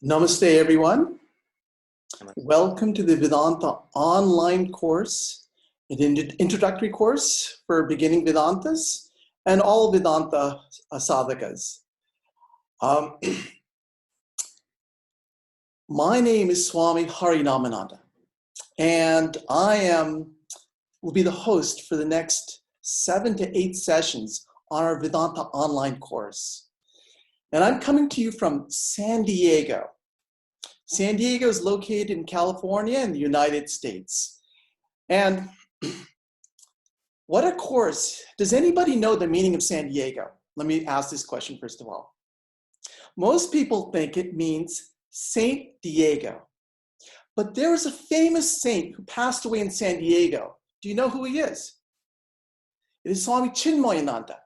Namaste, everyone. Welcome to the Vedanta online course, an introductory course for beginning Vedantas and all Vedanta sadhakas. My name is Swami Prabhavananda, and I will be the host for the next 7 to 8 sessions on our Vedanta online course. And I'm coming to you from San Diego. San Diego is located in California in the United States. And what a course. Does anybody know the meaning of San Diego? Let me ask this question first of all. Most people think it means Saint Diego. But there is a famous saint who passed away in San Diego. Do you know who he is? It is Swami Tyagananda.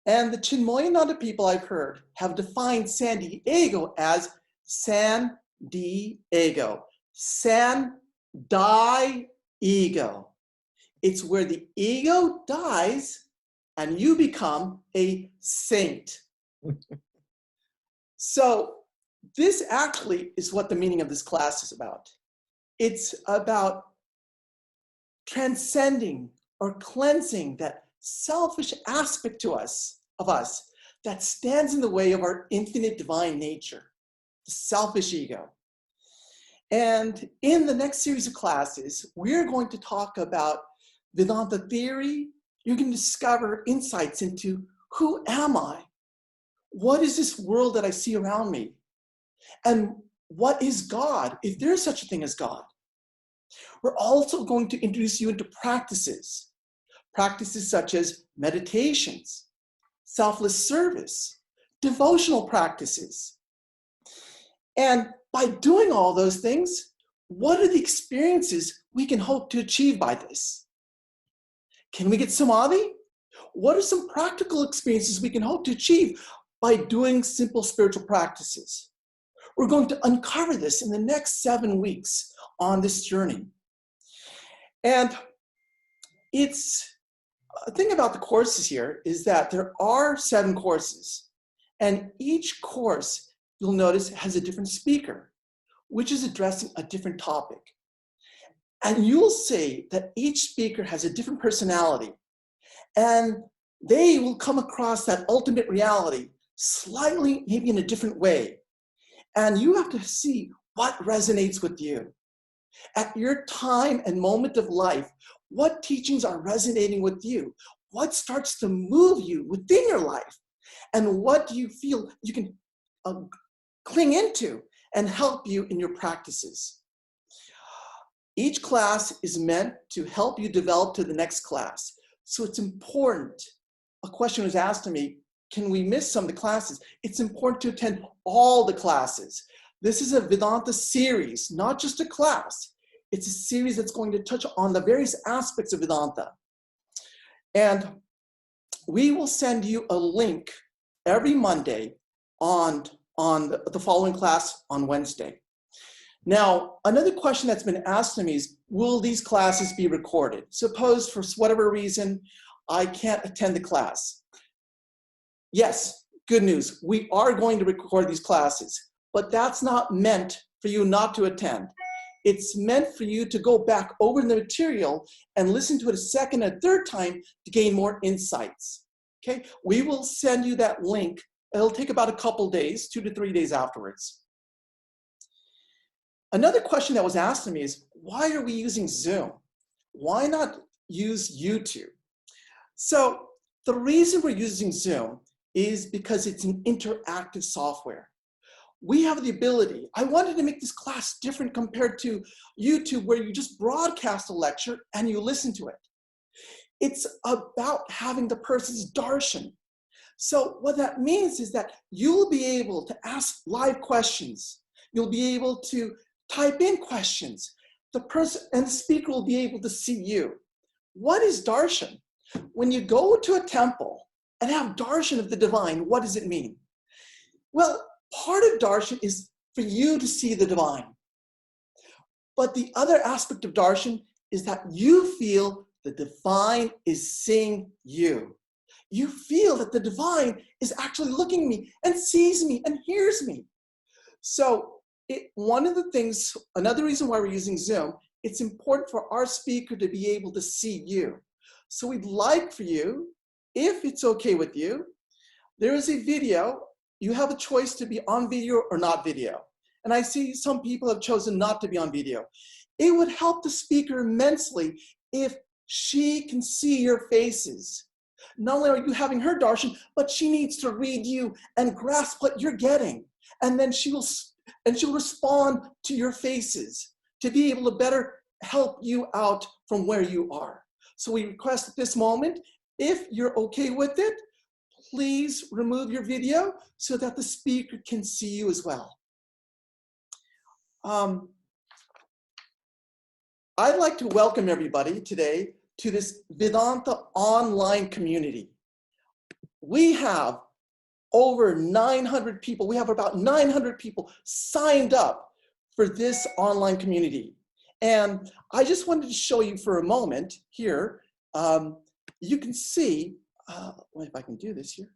And the Chinmoyananda people I've heard have defined San Diego as San Diego. San die ego. It's where the ego dies and you become a saint. So this actually is what the meaning of this class is about. It's about transcending or cleansing that selfish aspect of us that stands in the way of our infinite divine nature, the selfish ego. And in the next series of classes, we're going to talk about Vedanta theory. You can discover insights into who am I? What is this world that I see around me? And what is God, if there is such a thing as God? We're also going to introduce you into practices such as meditations, selfless service, devotional practices. And by doing all those things, what are the experiences we can hope to achieve by this? Can we get samadhi? What are some practical experiences we can hope to achieve by doing simple spiritual practices? We're going to uncover this in the next 7 weeks on this journey. And the thing about the courses here is that there are 7 courses, and each course, you'll notice, has a different speaker, which is addressing a different topic. And you'll see that each speaker has a different personality, and they will come across that ultimate reality slightly, maybe in a different way. And you have to see what resonates with you. At your time and moment of life, what teachings are resonating with you? What starts to move you within your life? And what do you feel you can cling into and help you in your practices? Each class is meant to help you develop to the next class. So it's important. A question was asked to me, can we miss some of the classes? It's important to attend all the classes. This is a Vedanta series, not just a class. It's a series that's going to touch on the various aspects of Vedanta. And we will send you a link every Monday on the following class on Wednesday. Now, another question that's been asked to me is, will these classes be recorded? Suppose for whatever reason, I can't attend the class. Yes, good news. We are going to record these classes, but that's not meant for you not to attend. It's meant for you to go back over the material and listen to it a second and third time to gain more insights. Okay, we will send you that link. It'll take about a couple days, 2 to 3 days afterwards. Another question that was asked to me is, why are we using Zoom? Why not use YouTube? So the reason we're using Zoom is because it's an interactive software. We have the ability. I wanted to make this class different compared to YouTube, where you just broadcast a lecture and you listen to it. It's about having the person's darshan. So what that means is that you'll be able to ask live questions. You'll be able to type in questions. The person and the speaker will be able to see you. What is darshan? When you go to a temple and have darshan of the divine, what does it mean? Well, part of darshan is for you to see the divine. But the other aspect of darshan is that you feel the divine is seeing you. You feel that the divine is actually looking at me and sees me and hears me. So one of the things, another reason why we're using Zoom, it's important for our speaker to be able to see you. So we'd like for you, if it's okay with you, there is a video. You have a choice to be on video or not video. And I see some people have chosen not to be on video. It would help the speaker immensely if she can see your faces. Not only are you having her darshan, but she needs to read you and grasp what you're getting. And then she'll respond to your faces to be able to better help you out from where you are. So we request at this moment, if you're okay with it, please remove your video so that the speaker can see you as well. I'd like to welcome everybody today to this Vedanta online community. We have over 900 people. We have about 900 people signed up for this online community. And I just wanted to show you for a moment here. You can see, if I can do this here.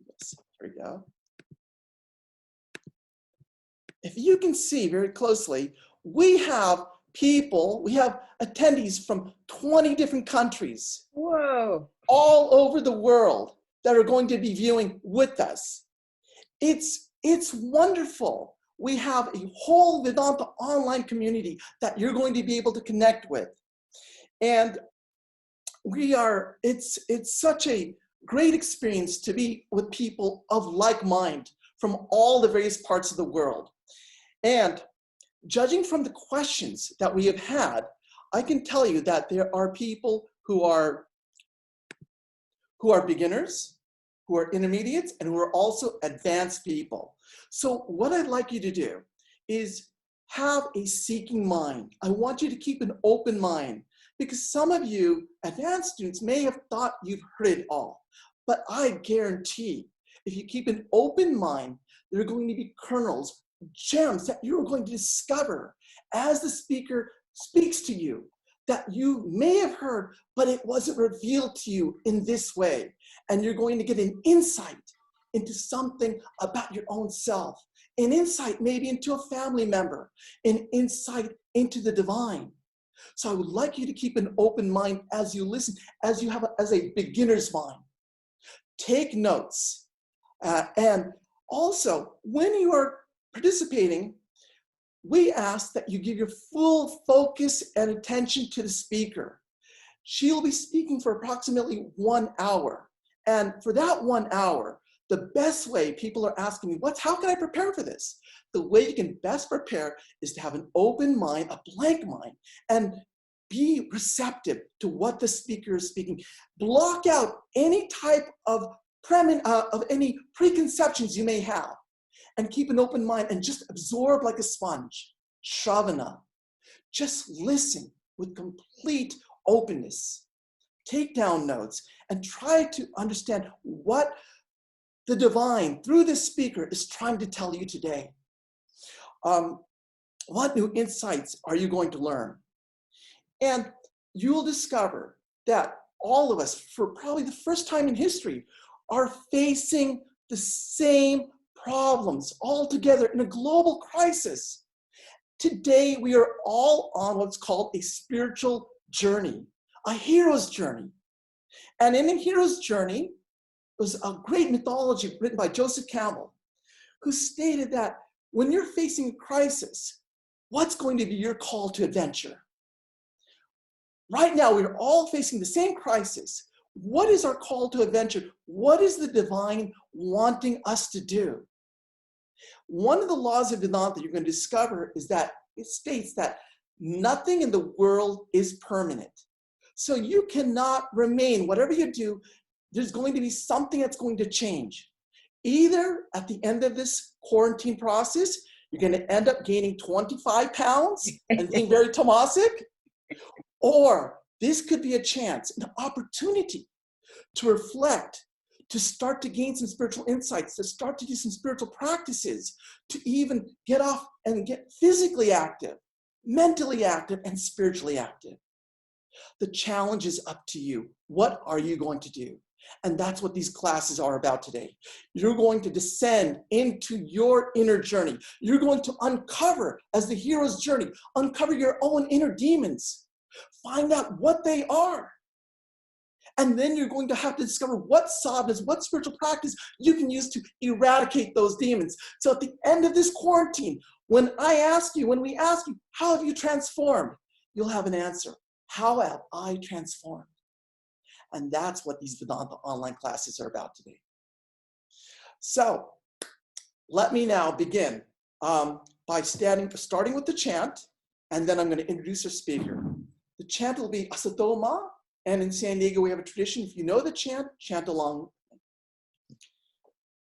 Yes, here we go. If you can see very closely, we have people, we have attendees from 20 different countries. Whoa. All over the world that are going to be viewing with us. It's wonderful. We have a whole Vedanta online community that you're going to be able to connect with. And it's such a great experience to be with people of like mind from all the various parts of the world. And judging from the questions that we have had, I can tell you that there are people who are beginners, who are intermediates, and who are also advanced people. So what I'd like you to do is have a seeking mind. I want you to keep an open mind, because some of you advanced students may have thought you've heard it all. But I guarantee, if you keep an open mind, there are going to be kernels, gems that you're going to discover as the speaker speaks to you that you may have heard, but it wasn't revealed to you in this way. And you're going to get an insight into something about your own self, an insight maybe into a family member, an insight into the divine. So I would like you to keep an open mind as you listen, as you have as a beginner's mind. Take notes. And also, when you are participating, we ask that you give your full focus and attention to the speaker. She'll be speaking for approximately 1 hour. And for that 1 hour, the best way, people are asking me, how can I prepare for this? The way you can best prepare is to have an open mind, a blank mind, and be receptive to what the speaker is speaking. Block out any type of any preconceptions you may have, and keep an open mind and just absorb like a sponge. Shravana. Just listen with complete openness. Take down notes and try to understand what the divine, through this speaker, is trying to tell you today. What new insights are you going to learn? And you'll discover that all of us, for probably the first time in history, are facing the same problems all together in a global crisis. Today, we are all on what's called a spiritual journey, a hero's journey. And in a hero's journey, was a great mythology written by Joseph Campbell, who stated that when you're facing a crisis, what's going to be your call to adventure? Right now, we're all facing the same crisis. What is our call to adventure? What is the divine wanting us to do? One of the laws of Vedanta you're going to discover is that it states that nothing in the world is permanent. So you cannot remain, whatever you do, there's going to be something that's going to change. Either at the end of this quarantine process, you're going to end up gaining 25 pounds and being very tamasic, or this could be a chance, an opportunity to reflect, to start to gain some spiritual insights, to start to do some spiritual practices, to even get off and get physically active, mentally active, and spiritually active. The challenge is up to you. What are you going to do? And that's what these classes are about today. You're going to descend into your inner journey. You're going to uncover, as the hero's journey, uncover your own inner demons. Find out what they are. And then you're going to have to discover what sadhanas, what spiritual practice you can use to eradicate those demons. So at the end of this quarantine, when we ask you, how have you transformed? You'll have an answer. How have I transformed? And that's what these Vedanta online classes are about today. So let me now begin by starting with the chant, and then I'm going to introduce our speaker. The chant will be Asato Ma, and in San Diego we have a tradition. If you know the chant, chant along.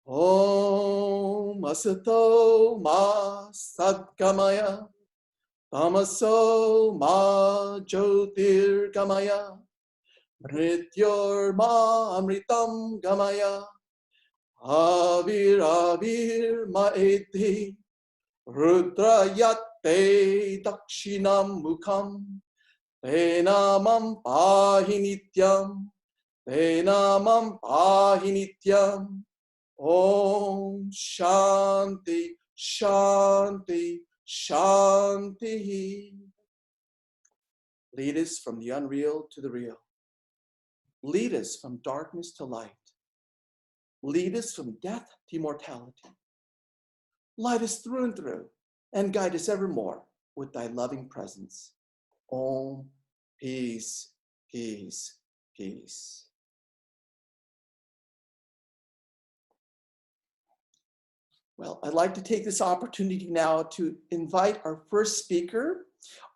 Om Asato Ma Sadgamaya Tamaso Ma Jyotir Gamaya Mrityor Ma Amritam Gamaya Avir Avir Maeti Rudrayate Dakshinam Mukham Tenamam Pahi Nityam Tenamam Pahi Nityam Om Shanti Shanti Shanti. Lead us from the unreal to the real. Lead us from darkness to light. Lead us from death to immortality. Light us through and through, and guide us evermore with thy loving presence. Om, peace, peace, peace. Well, I'd like to take this opportunity now to invite our first speaker.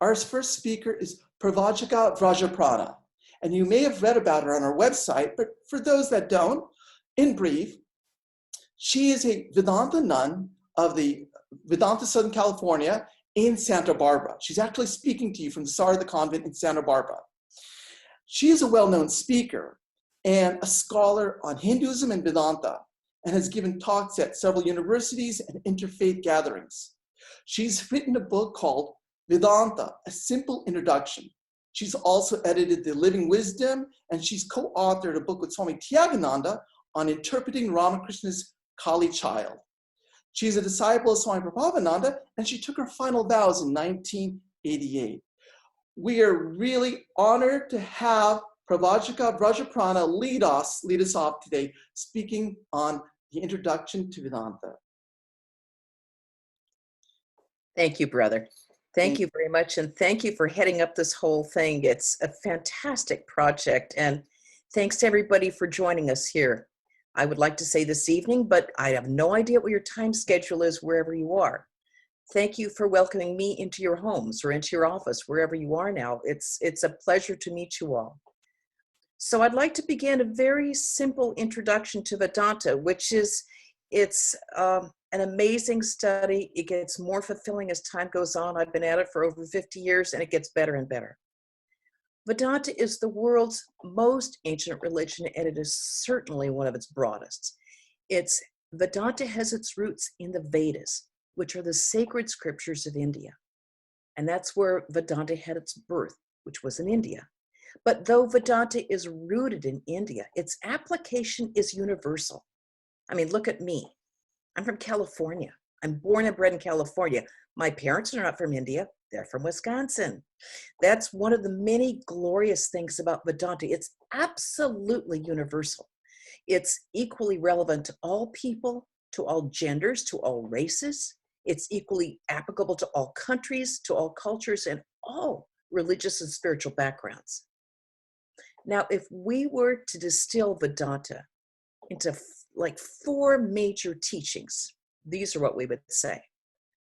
Our first speaker is Pravrajika Vrajaprana. And you may have read about her on our website, but for those that don't, in brief, she is a Vedanta nun of the Vedanta Southern California in Santa Barbara. She's actually speaking to you from the Sarada Convent in Santa Barbara. She is a well-known speaker and a scholar on Hinduism and Vedanta, and has given talks at several universities and interfaith gatherings. She's written a book called Vedanta, A Simple Introduction. She's also edited The Living Wisdom, and she's co-authored a book with Swami Tyagananda on interpreting Ramakrishna's Kali Child. She's a disciple of Swami Prabhavananda, and she took her final vows in 1988. We are really honored to have Pravrajika Vrajaprana lead us off today, speaking on the introduction to Vedanta. Thank you, brother. Thank you very much. And thank you for heading up this whole thing. It's a fantastic project. And thanks to everybody for joining us here. I would like to say this evening, but I have no idea what your time schedule is wherever you are. Thank you for welcoming me into your homes or into your office, wherever you are now. It's a pleasure to meet you all. So I'd like to begin a very simple introduction to Vedanta, which is, it's an amazing study. It gets more fulfilling as time goes on. I've been at it for over 50 years, and it gets better and better. Vedanta is the world's most ancient religion, and it is certainly one of its broadest. Vedanta has its roots in the Vedas, which are the sacred scriptures of India. And that's where Vedanta had its birth, which was in India. But though Vedanta is rooted in India, its application is universal. I mean, look at me. I'm from California. I'm born and bred in California. My parents are not from India. They're from Wisconsin. That's one of the many glorious things about Vedanta. It's absolutely universal. It's equally relevant to all people, to all genders, to all races. It's equally applicable to all countries, to all cultures, and all religious and spiritual backgrounds. Now, if we were to distill Vedanta into like 4 major teachings, these are what we would say.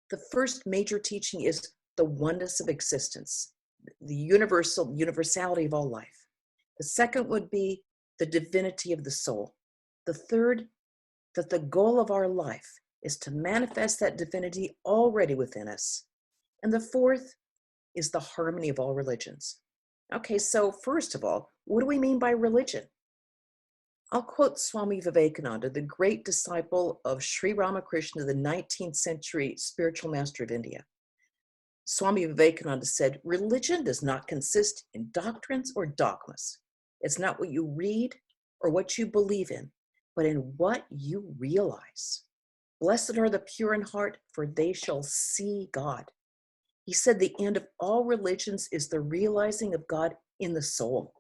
The first major teaching is the oneness of existence, the universality of all life. The second would be the divinity of the soul. The third, that the goal of our life is to manifest that divinity already within us. And the fourth is the harmony of all religions. Okay, so first of all, what do we mean by religion? I'll quote Swami Vivekananda, the great disciple of Sri Ramakrishna, the 19th century spiritual master of India. Swami Vivekananda said, religion does not consist in doctrines or dogmas. It's not what you read or what you believe in, but in what you realize. Blessed are the pure in heart, for they shall see God. He said the end of all religions is the realizing of God in the soul.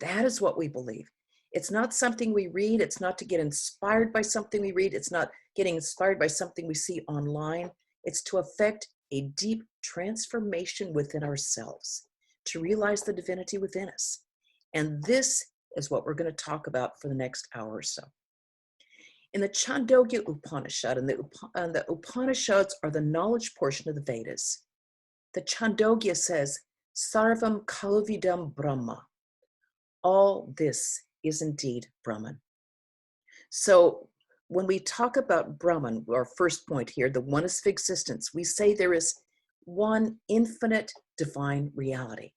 That is what we believe. It's not something we read. It's not to get inspired by something we read. It's not getting inspired by something we see online. It's to affect a deep transformation within ourselves, to realize the divinity within us. And this is what we're going to talk about for the next hour or so. In the Chandogya Upanishad, and the Upanishads are the knowledge portion of the Vedas, the Chandogya says, Sarvam Kalvidam Brahma. All this is indeed Brahman. So when we talk about Brahman, our first point here, the oneness of existence, we say there is one infinite divine reality,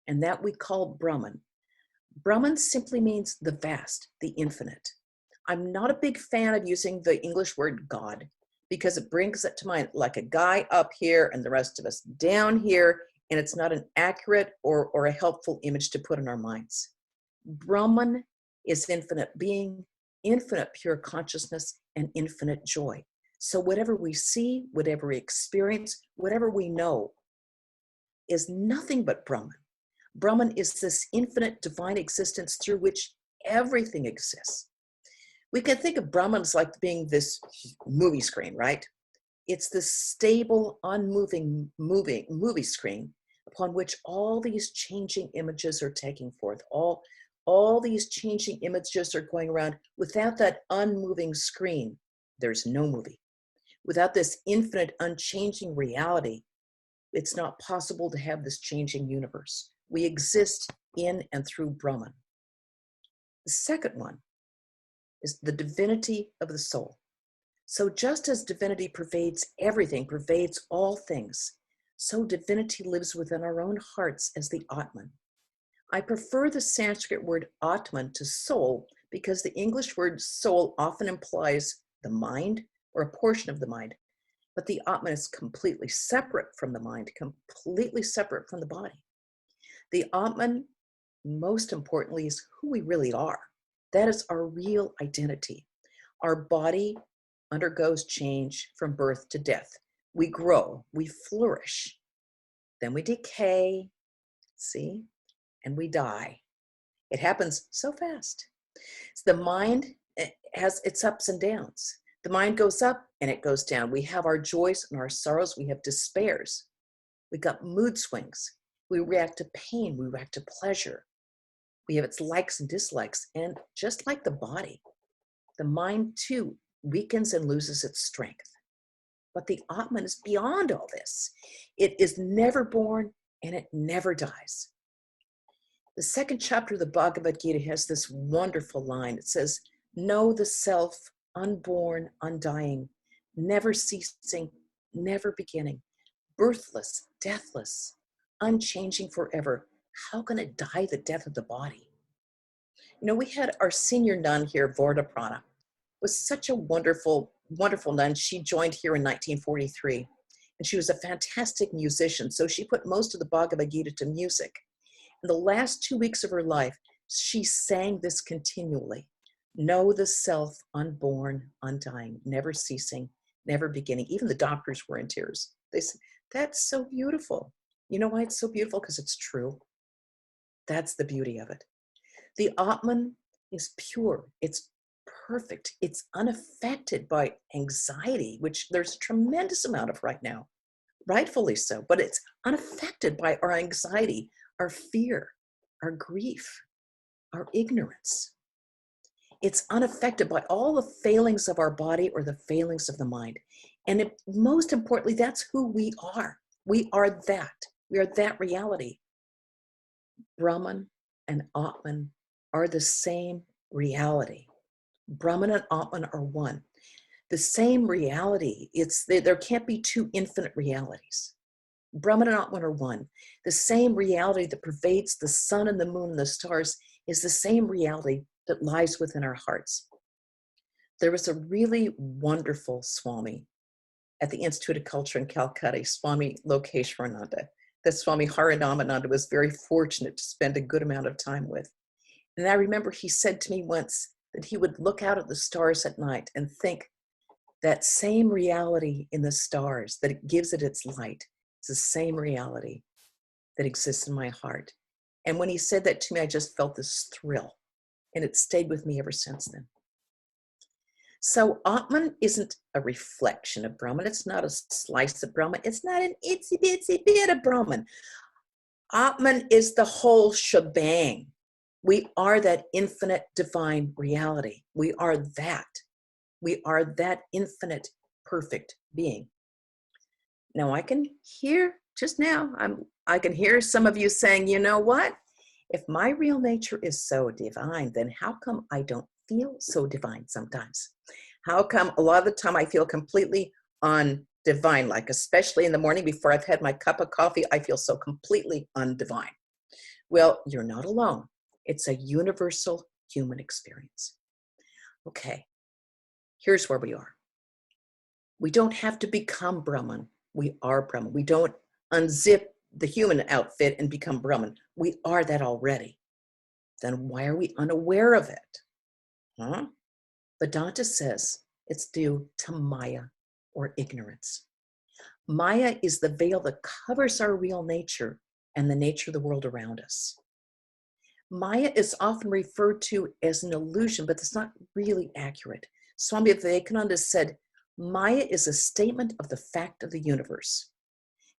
and that we call Brahman. Brahman simply means the vast, the infinite. I'm not a big fan of using the English word God because it brings it to mind like a guy up here and the rest of us down here, and it's not an accurate or a helpful image to put in our minds. Brahman is infinite being, infinite pure consciousness, and infinite joy. So whatever we see, whatever we experience, whatever we know is nothing but Brahman. Brahman is this infinite divine existence through which everything exists. We can think of Brahman as like being this movie screen, right? It's this stable, unmoving movie screen upon which all these changing images are taking forth. All these changing images are going around. Without that unmoving screen, there's no movie. Without this infinite, unchanging reality, it's not possible to have this changing universe. We exist in and through Brahman. The second one is the divinity of the soul. So just as divinity pervades everything, pervades all things, so divinity lives within our own hearts as the Atman. I prefer the Sanskrit word Atman to soul because the English word soul often implies the mind or a portion of the mind, but the Atman is completely separate from the mind, completely separate from the body. The Atman, most importantly, is who we really are. That is our real identity. Our body undergoes change from birth to death. We grow, we flourish, then we decay, see, and we die. It happens so fast. So the mind has its ups and downs. The mind goes up and it goes down. We have our joys and our sorrows. We have despairs. We've got mood swings. We react to pain. We react to pleasure. We have its likes and dislikes. And just like the body, the mind too weakens and loses its strength. But the Atman is beyond all this. It is never born and it never dies. The second chapter of the Bhagavad Gita has this wonderful line. It says, know the self, unborn, undying, never ceasing, never beginning, birthless, deathless, unchanging forever. How can it die the death of the body? You know, we had our senior nun here, Vrajaprana, was such a wonderful, wonderful nun. She joined here in 1943, and she was a fantastic musician. So she put most of the Bhagavad Gita to music. In the last 2 weeks of her life, she sang this continually. Know the self, unborn, undying, never ceasing, never beginning. Even the doctors were in tears. They said, that's so beautiful. You know why it's so beautiful? Because it's true. That's the beauty of it. The Atman is pure. It's perfect. It's unaffected by anxiety, which there's a tremendous amount of right now, rightfully so, but it's unaffected by our anxiety, our fear, our grief, our ignorance. It's unaffected by all the failings of our body or the failings of the mind. And most importantly, that's who we are. We are that. We are that reality. Brahman and Atman are the same reality. Brahman and Atman are one. The same reality. There can't be two infinite realities. Brahman and Atman are one. The same reality that pervades the sun and the moon and the stars is the same reality that lies within our hearts. There was a really wonderful Swami at the Institute of Culture in Calcutta, Swami Lokeshwarananda, that Swami Harinamananda was very fortunate to spend a good amount of time with. And I remember he said to me once that he would look out at the stars at night and think that same reality in the stars, that it gives it its light, it's the same reality that exists in my heart. And when he said that to me, I just felt this thrill, and it stayed with me ever since then. So Atman isn't a reflection of Brahman. It's not a slice of Brahman. It's not an itsy bitsy bit of Brahman. Atman is the whole shebang. We are that infinite divine reality. We are that. We are that infinite perfect being. Now I can hear just now, I can hear some of you saying, you know what? If my real nature is so divine, then how come I don't feel so divine sometimes? How come a lot of the time I feel completely undivine, like especially in the morning before I've had my cup of coffee, I feel so completely undivine. Well, you're not alone. It's a universal human experience. Okay, here's where we are. We don't have to become Brahman. We are Brahman. We don't unzip the human outfit and become Brahman. We are that already. Then why are we unaware of it? Huh? Vedanta says it's due to Maya, or ignorance. Maya is the veil that covers our real nature and the nature of the world around us. Maya is often referred to as an illusion, but it's not really accurate. Swami Vivekananda said, Maya is a statement of the fact of the universe.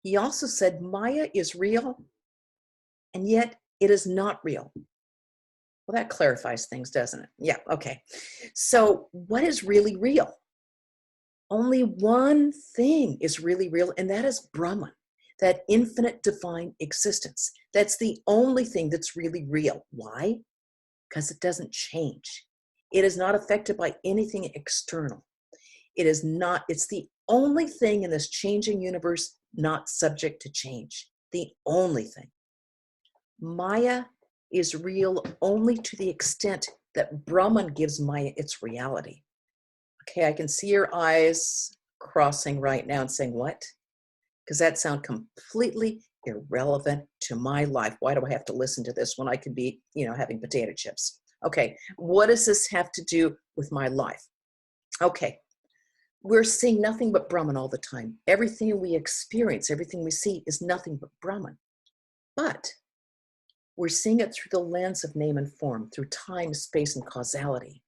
He also said, Maya is real, and yet it is not real. Well, that clarifies things, doesn't it? Yeah, okay. So what is really real? Only one thing is really real, and that is Brahman, that infinite divine existence. That's the only thing that's really real. Why? Because it doesn't change. It is not affected by anything external. It's the only thing in this changing universe not subject to change. The only thing. Maya is real only to the extent that Brahman gives Maya its reality. Okay, I can see your eyes crossing right now and saying, what? Because that sounds completely irrelevant to my life. Why do I have to listen to this when I could be, having potato chips? Okay, what does this have to do with my life? Okay, we're seeing nothing but Brahman all the time. Everything we experience, everything we see is nothing but Brahman. But we're seeing it through the lens of name and form, through time, space, and causality.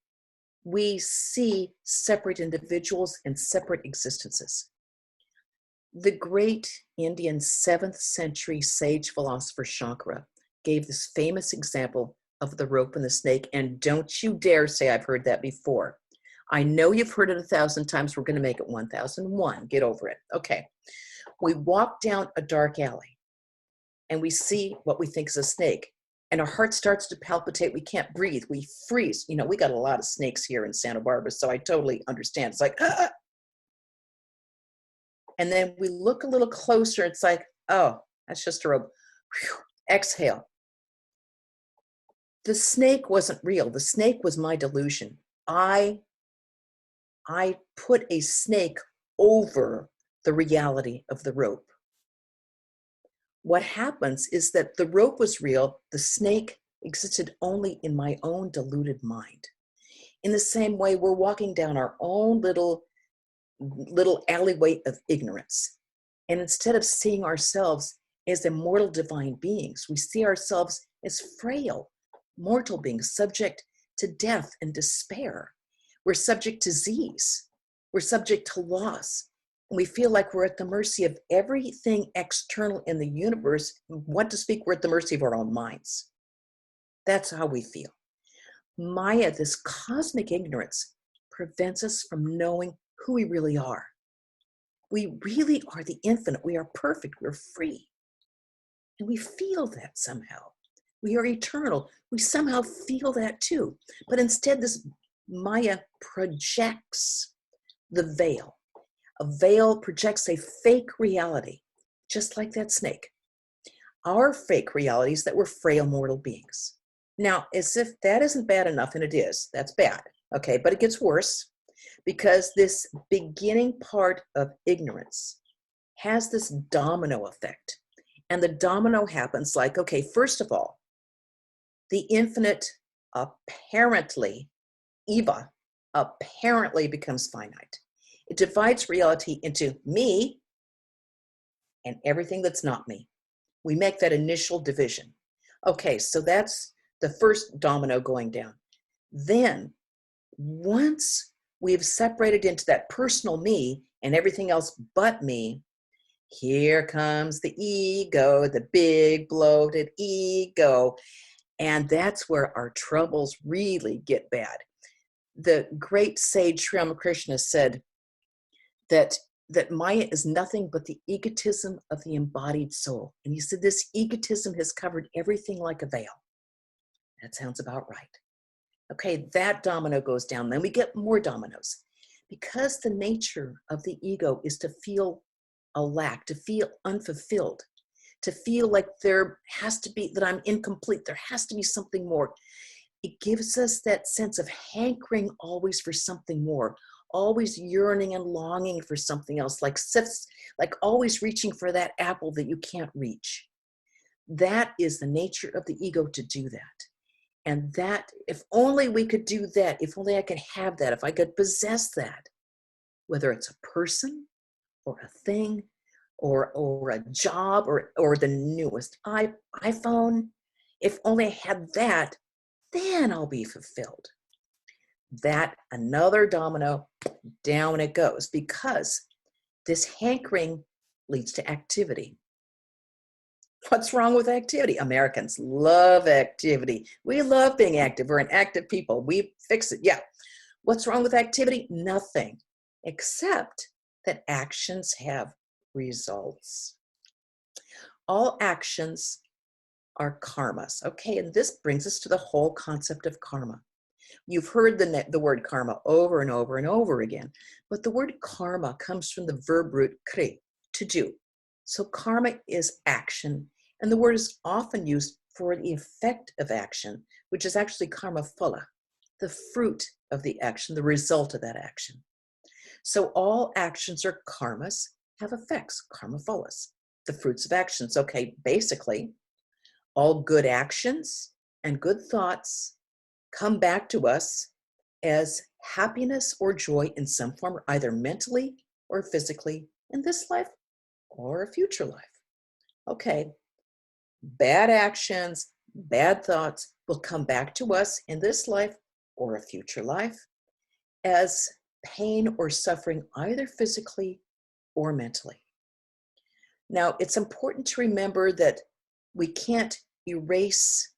We see separate individuals and separate existences. The great Indian 7th century sage philosopher Shankara gave this famous example of the rope and the snake, and don't you dare say I've heard that before. I know you've heard it 1,000 times. We're going to make it 1,001. Get over it. Okay. We walk down a dark alley and we see what we think is a snake, and our heart starts to palpitate. We can't breathe. We freeze. We got a lot of snakes here in Santa Barbara, so I totally understand. It's like, ah. And then we look a little closer. It's like, oh, that's just a rope. Whew. Exhale. The snake wasn't real. The snake was my delusion. I put a snake over the reality of the rope. What happens is that the rope was real, the snake existed only in my own deluded mind. In the same way, we're walking down our own little alleyway of ignorance. And instead of seeing ourselves as immortal divine beings, we see ourselves as frail, mortal beings subject to death and despair. We're subject to disease. We're subject to loss. And we feel like we're at the mercy of everything external in the universe. What to speak, we're at the mercy of our own minds. That's how we feel. Maya, this cosmic ignorance, prevents us from knowing who we really are. We really are the infinite. We are perfect. We're free. And we feel that somehow. We are eternal. We somehow feel that too. But instead, this Maya projects the veil. A veil projects a fake reality, just like that snake. Our fake reality is that we're frail mortal beings. Now, as if that isn't bad enough, and it is, that's bad, okay? But it gets worse because this beginning part of ignorance has this domino effect. And the domino happens like, okay, first of all, the infinite apparently, Eva, apparently becomes finite. It divides reality into me and everything that's not me. We make that initial division. Okay, so that's the first domino going down. Then, once we've separated into that personal me and everything else but me, here comes the ego, the big bloated ego. And that's where our troubles really get bad. The great sage Sri Ramakrishna said that Maya is nothing but the egotism of the embodied soul. And he said this egotism has covered everything like a veil. That sounds about right. Okay, that domino goes down. Then we get more dominoes. Because the nature of the ego is to feel a lack, to feel unfulfilled, to feel like there has to be, that I'm incomplete, there has to be something more. It gives us that sense of hankering always for something more, always yearning and longing for something else, like always reaching for that apple that you can't reach. That is the nature of the ego, to do that. And that, if only we could do that, if only I could have that, if I could possess that, whether it's a person or a thing or a job or the newest iPhone, if only I had that, then I'll be fulfilled. That, another domino, down it goes, because this hankering leads to activity. What's wrong with activity? Americans love activity. We love being active. We're an active people. We fix it. Yeah. What's wrong with activity? Nothing, except that actions have results. All actions are karmas. Okay, and this brings us to the whole concept of karma. You've heard the word karma over and over and over again, but the word karma comes from the verb root kre, to do. So karma is action, and the word is often used for the effect of action, which is actually karma phala, the fruit of the action, the result of that action. So all actions or karmas have effects, karma phalas, the fruits of actions. Okay, basically, all good actions and good thoughts come back to us as happiness or joy in some form, either mentally or physically, in this life or a future life. Okay, bad actions, bad thoughts will come back to us in this life or a future life as pain or suffering, either physically or mentally. Now, it's important to remember that we can't erase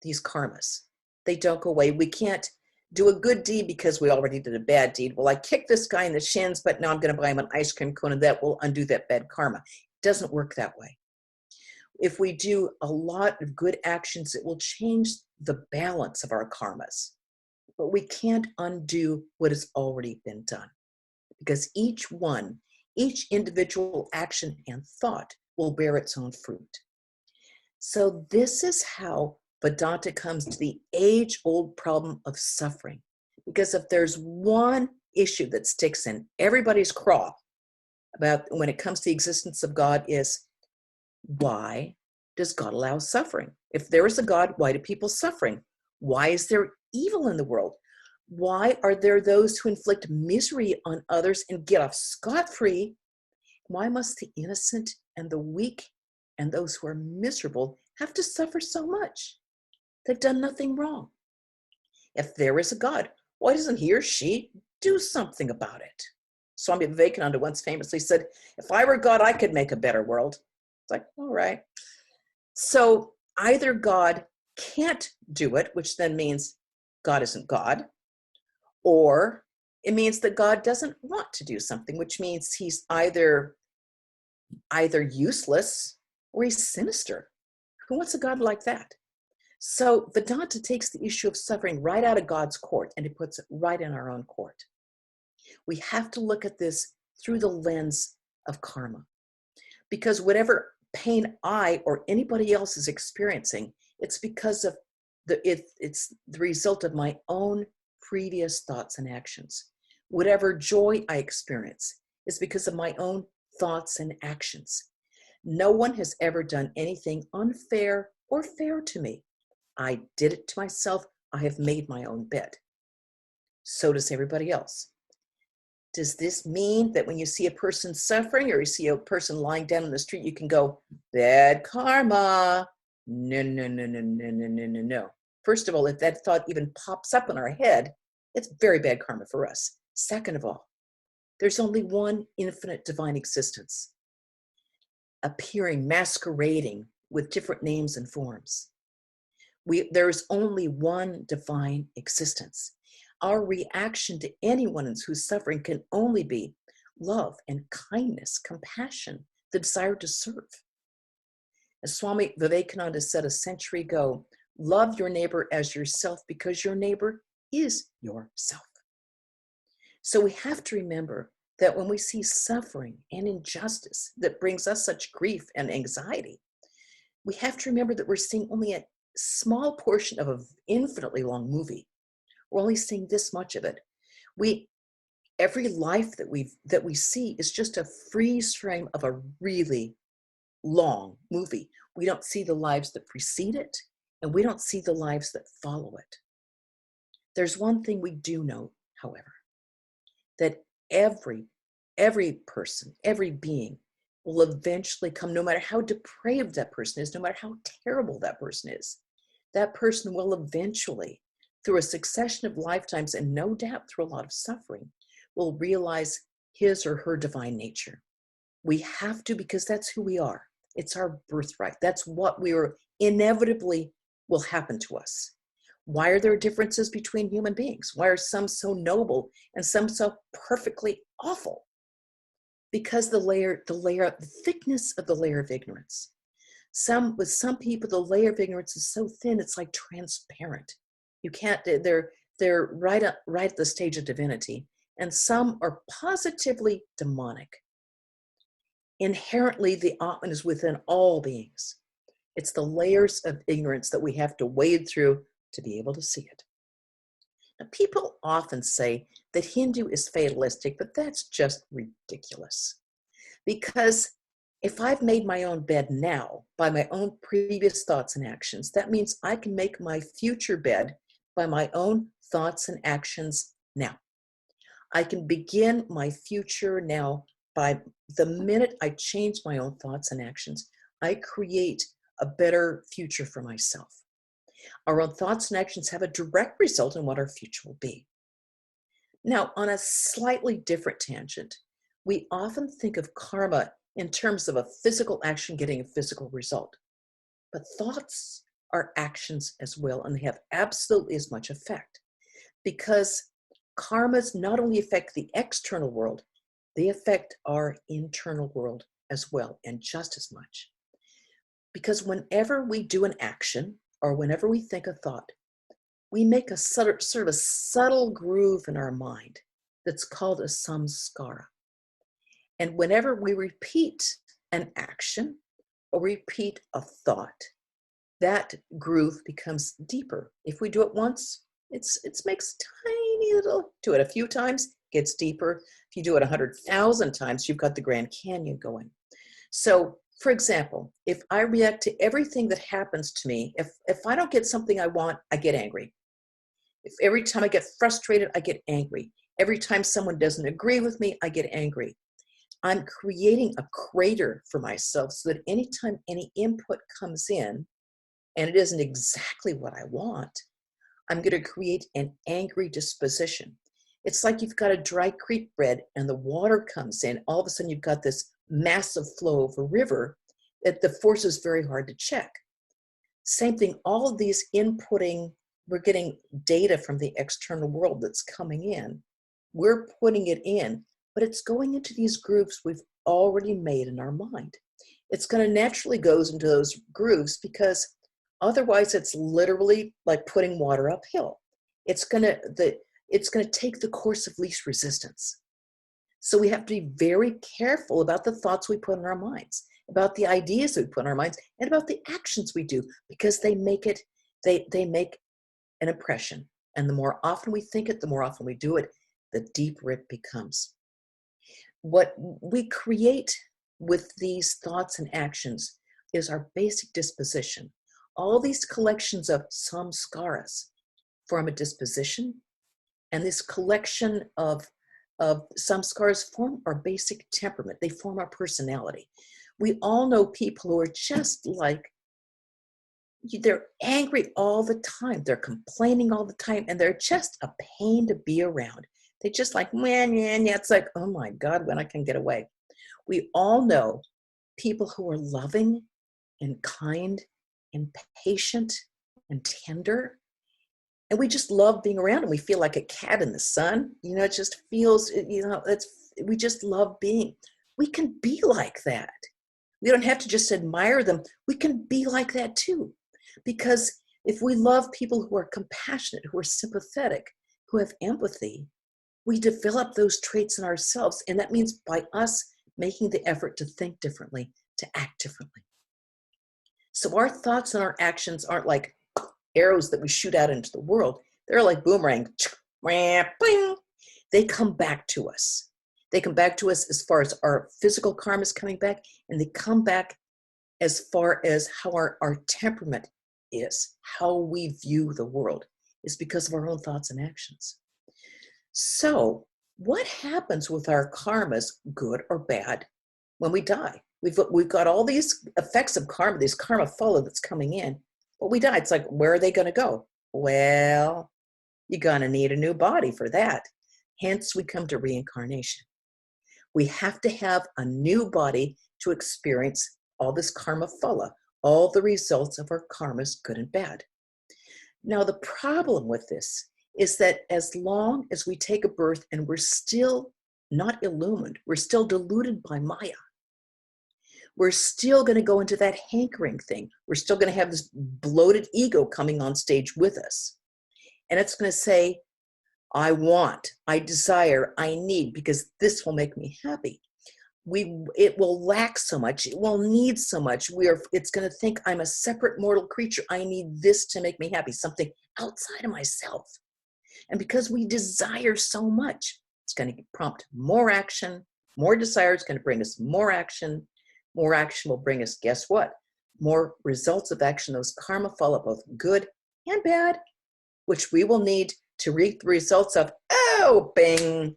these karmas. They don't go away. We can't do a good deed because we already did a bad deed. Well, I kicked this guy in the shins, but now I'm going to buy him an ice cream cone and that will undo that bad karma. It doesn't work that way. If we do a lot of good actions, it will change the balance of our karmas. But we can't undo what has already been done, because each individual action and thought will bear its own fruit. So this is how Vedanta comes to the age-old problem of suffering. Because if there's one issue that sticks in everybody's craw about when it comes to the existence of God, is why does God allow suffering? If there is a God, why do people suffering? Why is there evil in the world? Why are there those who inflict misery on others and get off scot-free? Why must the innocent and the weak and those who are miserable have to suffer so much? They've done nothing wrong. If there is a God, why doesn't he or she do something about it? Swami Vivekananda once famously said, if I were God, I could make a better world. It's like, all right. So either God can't do it, which then means God isn't God, or it means that God doesn't want to do something, which means he's either useless or he's sinister. Who wants a God like that? So Vedanta takes the issue of suffering right out of God's court and it puts it right in our own court. We have to look at this through the lens of karma, because whatever pain I or anybody else is experiencing, it's because of it's the result of my own previous thoughts and actions. Whatever joy I experience is because of my own thoughts and actions. No one has ever done anything unfair or fair to me. I did it to myself. I have made my own bed. So does everybody else. Does this mean that when you see a person suffering or you see a person lying down in the street, you can go, bad karma? No, no, no, no, no, no, no, no, no. First of all, if that thought even pops up in our head, it's very bad karma for us. Second of all, there's only one infinite divine existence, appearing, masquerading with different names and forms. There's only one divine existence. Our reaction to anyone who's suffering can only be love and kindness, compassion, the desire to serve. As Swami Vivekananda said a century ago, love your neighbor as yourself because your neighbor is yourself. So we have to remember that when we see suffering and injustice that brings us such grief and anxiety, we have to remember that we're seeing only a small portion of an infinitely long movie. We're only seeing this much of it. Every life that we see is just a freeze frame of a really long movie. We don't see the lives that precede it, and we don't see the lives that follow it. There's one thing we do know, however, that every person, every being will eventually come, no matter how depraved that person is, no matter how terrible that person is, that person will eventually, through a succession of lifetimes and no doubt through a lot of suffering, will realize his or her divine nature. We have to, because that's who we are. It's our birthright. That's what inevitably will happen to us. Why are there differences between human beings? Why are some so noble and some so perfectly awful? Because the thickness of the layer of ignorance. With some people, the layer of ignorance is so thin, it's like transparent. You can't, they're right at the stage of divinity. And some are positively demonic. Inherently, the Atman is within all beings. It's the layers of ignorance that we have to wade through to be able to see it. Now, people often say that Hindu is fatalistic, but that's just ridiculous. Because if I've made my own bed now by my own previous thoughts and actions, that means I can make my future bed by my own thoughts and actions now. I can begin my future now by the minute I change my own thoughts and actions. I create a better future for myself. Our own thoughts and actions have a direct result in what our future will be. Now, on a slightly different tangent, we often think of karma in terms of a physical action getting a physical result. But thoughts are actions as well, and they have absolutely as much effect. Because karmas not only affect the external world, they affect our internal world as well, and just as much. Because whenever we do an action, or whenever we think a thought, we make a sort of a subtle groove in our mind that's called a samskara. And whenever we repeat an action or repeat a thought, that groove becomes deeper. If we do it once, it makes tiny little, do it a few times, gets deeper. If you do it 100,000 times, you've got the Grand Canyon going. So, for example, if I react to everything that happens to me, if I don't get something I want, I get angry. If every time I get frustrated, I get angry. Every time someone doesn't agree with me, I get angry. I'm creating a crater for myself so that anytime any input comes in, and it isn't exactly what I want, I'm going to create an angry disposition. It's like you've got a dry creek bed and the water comes in. All of a sudden, you've got this massive flow of a river that the force is very hard to check. Same thing, all of these inputting, we're getting data from the external world that's coming in. We're putting it in, but it's going into these grooves we've already made in our mind. It's going to naturally go into those grooves because otherwise it's literally like putting water uphill. It's going to take the course of least resistance. So we have to be very careful about the thoughts we put in our minds, about the ideas we put in our minds, and about the actions we do, because they make an impression. And the more often we think it, the more often we do it, the deeper it becomes. What we create with these thoughts and actions is our basic disposition. All these collections of samskaras form a disposition, and this collection of samskars form our basic temperament. They form our personality. We all know people who are just like, they're angry all the time. They're complaining all the time, and they're just a pain to be around. They just like, man, it's like, oh my God, when I can get away. We all know people who are loving and kind and patient and tender. And we just love being around them. We feel like a cat in the sun. It just feels, we just love being. We can be like that. We don't have to just admire them. We can be like that too. Because if we love people who are compassionate, who are sympathetic, who have empathy, we develop those traits in ourselves. And that means by us making the effort to think differently, to act differently. So our thoughts and our actions aren't like arrows that we shoot out into the world. They're like boomerang. They come back to us. They come back to us as far as our physical karma is coming back, and they come back as far as how our temperament is, how we view the world is because of our own thoughts and actions. So what happens with our karmas, good or bad, when we die? We've got all these effects of karma, these karma phala that's coming in, but we die. It's like, where are they going to go? Well, you're going to need a new body for that. Hence, we come to reincarnation. We have to have a new body to experience all this karma phala, all the results of our karmas, good and bad. Now, the problem with this is that as long as we take a birth and we're still not illumined, we're still deluded by Maya, we're still going to go into that hankering thing. We're still going to have this bloated ego coming on stage with us. And it's going to say, I want, I desire, I need, because this will make me happy. It will lack so much. It will need so much. It's going to think I'm a separate mortal creature. I need this to make me happy, something outside of myself. And because we desire so much, it's going to prompt more action. More desire is going to bring us more action. More action will bring us, guess what? More results of action. Those karma phala, both good and bad, which we will need to reap the results of. Oh, bing!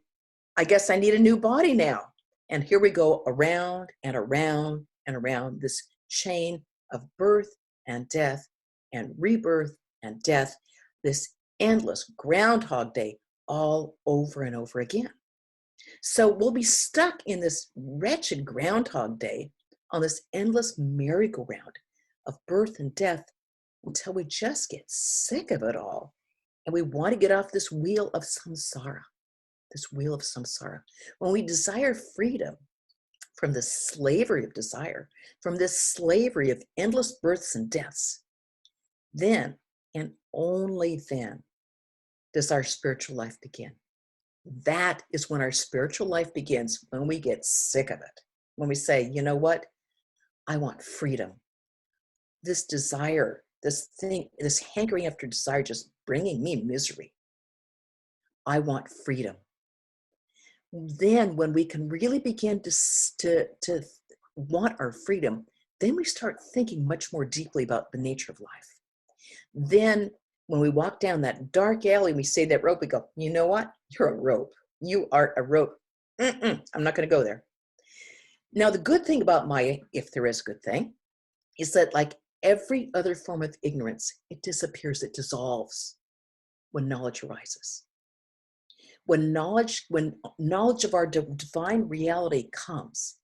I guess I need a new body now. And here we go around and around and around this chain of birth and death and rebirth and death, this endless Groundhog Day all over and over again. So we'll be stuck in this wretched Groundhog Day on this endless merry-go-round of birth and death until we just get sick of it all. And we want to get off this wheel of samsara, When we desire freedom from the slavery of desire, from this slavery of endless births and deaths, then and only then does our spiritual life begin. That is when our spiritual life begins, when we get sick of it. When we say, you know what? I want freedom. This desire, this thing, this hankering after desire just bringing me misery. I want freedom. Then when we can really begin to want our freedom, then we start thinking much more deeply about the nature of life. Then when we walk down that dark alley and we say that rope, we go, you know what? You're a rope. You are a rope. I'm not going to go there. Now, the good thing about Maya, if there is a good thing, is that like every other form of ignorance, it disappears, it dissolves when knowledge arises. When knowledge of our divine reality comes,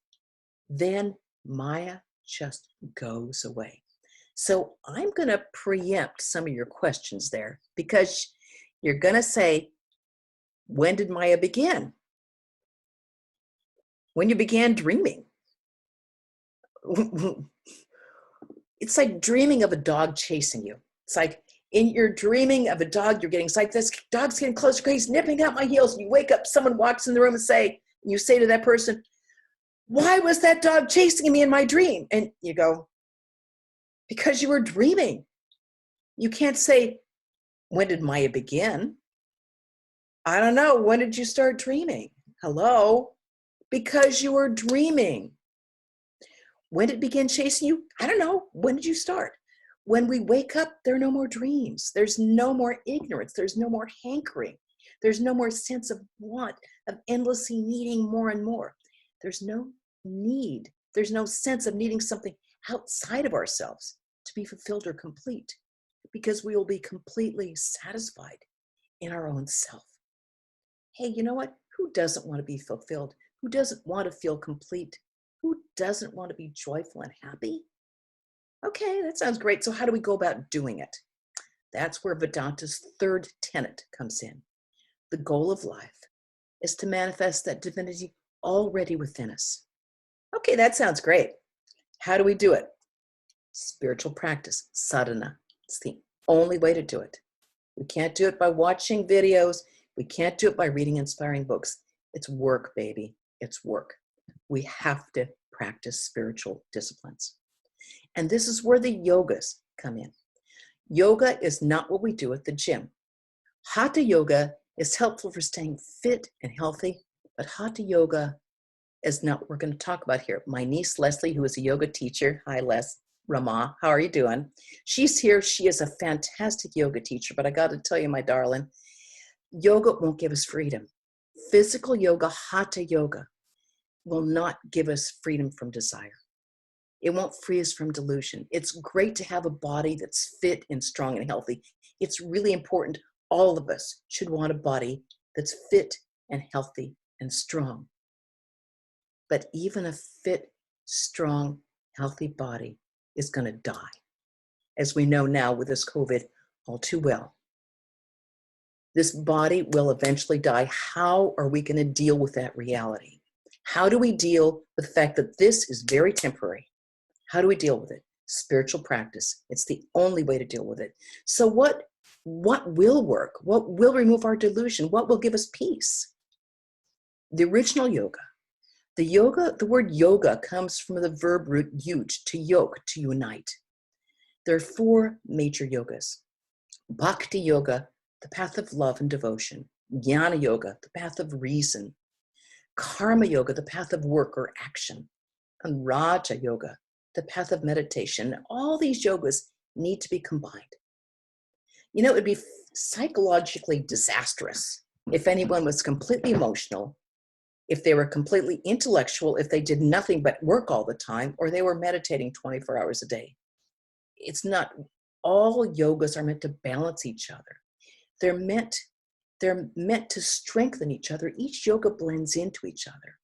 then Maya just goes away. So I'm going to preempt some of your questions there, because you're going to say, when did Maya begin? When you began dreaming. It's like dreaming of a dog chasing you. It's like in your dreaming of a dog, you're getting, it's like this dog's getting closer, he's nipping at my heels. You wake up, someone walks in the room and you say to that person, why was that dog chasing me in my dream? And you go, because you were dreaming. You can't say, when did Maya begin? I don't know. When did you start dreaming? Hello? Because you were dreaming. When did it begin chasing you? I don't know. When did you start? When we wake up, there are no more dreams. There's no more ignorance. There's no more hankering. There's no more sense of want, of endlessly needing more and more. There's no need. There's no sense of needing something outside of ourselves to be fulfilled or complete, because we will be completely satisfied in our own self. Hey, you know what? Who doesn't want to be fulfilled? Who doesn't want to feel complete? Who doesn't want to be joyful and happy? Okay, that sounds great. So how do we go about doing it? That's where Vedanta's third tenet comes in. The goal of life is to manifest that divinity already within us. Okay, that sounds great. How do we do it? Spiritual practice, sadhana. It's the only way to do it. We can't do it by watching videos. We can't do it by reading inspiring books. It's work, baby. It's work. We have to practice spiritual disciplines. And this is where the yogas come in. Yoga is not what we do at the gym. Hatha yoga is helpful for staying fit and healthy, but hatha yoga is not what we're going to talk about here. My niece, Leslie, who is a yoga teacher. Hi, Les. Rama, how are you doing? She's here. She is a fantastic yoga teacher, but I got to tell you, my darling, yoga won't give us freedom. Physical yoga, hatha yoga, will not give us freedom from desire. It won't free us from delusion. It's great to have a body that's fit and strong and healthy. It's really important. All of us should want a body that's fit and healthy and strong. But even a fit, strong, healthy body is going to die, as we know now with this COVID all too well. This body will eventually die. How are we going to deal with that reality? How do we deal with the fact that this is very temporary? How do we deal with it? Spiritual practice. It's the only way to deal with it. So what will work? What will remove our delusion? What will give us peace? The original yoga. The word yoga comes from the verb root yud, to yoke, to unite. There are four major yogas. Bhakti yoga, the path of love and devotion. Jnana yoga, the path of reason. Karma yoga, the path of work or action. And Raja yoga, the path of meditation. All these yogas need to be combined. You know, it would be psychologically disastrous if anyone was completely emotional, if they were completely intellectual, if they did nothing but work all the time, or they were meditating 24 hours a day. It's not, all yogas are meant to balance each other. They're meant to strengthen each other. Each yoga blends into each other.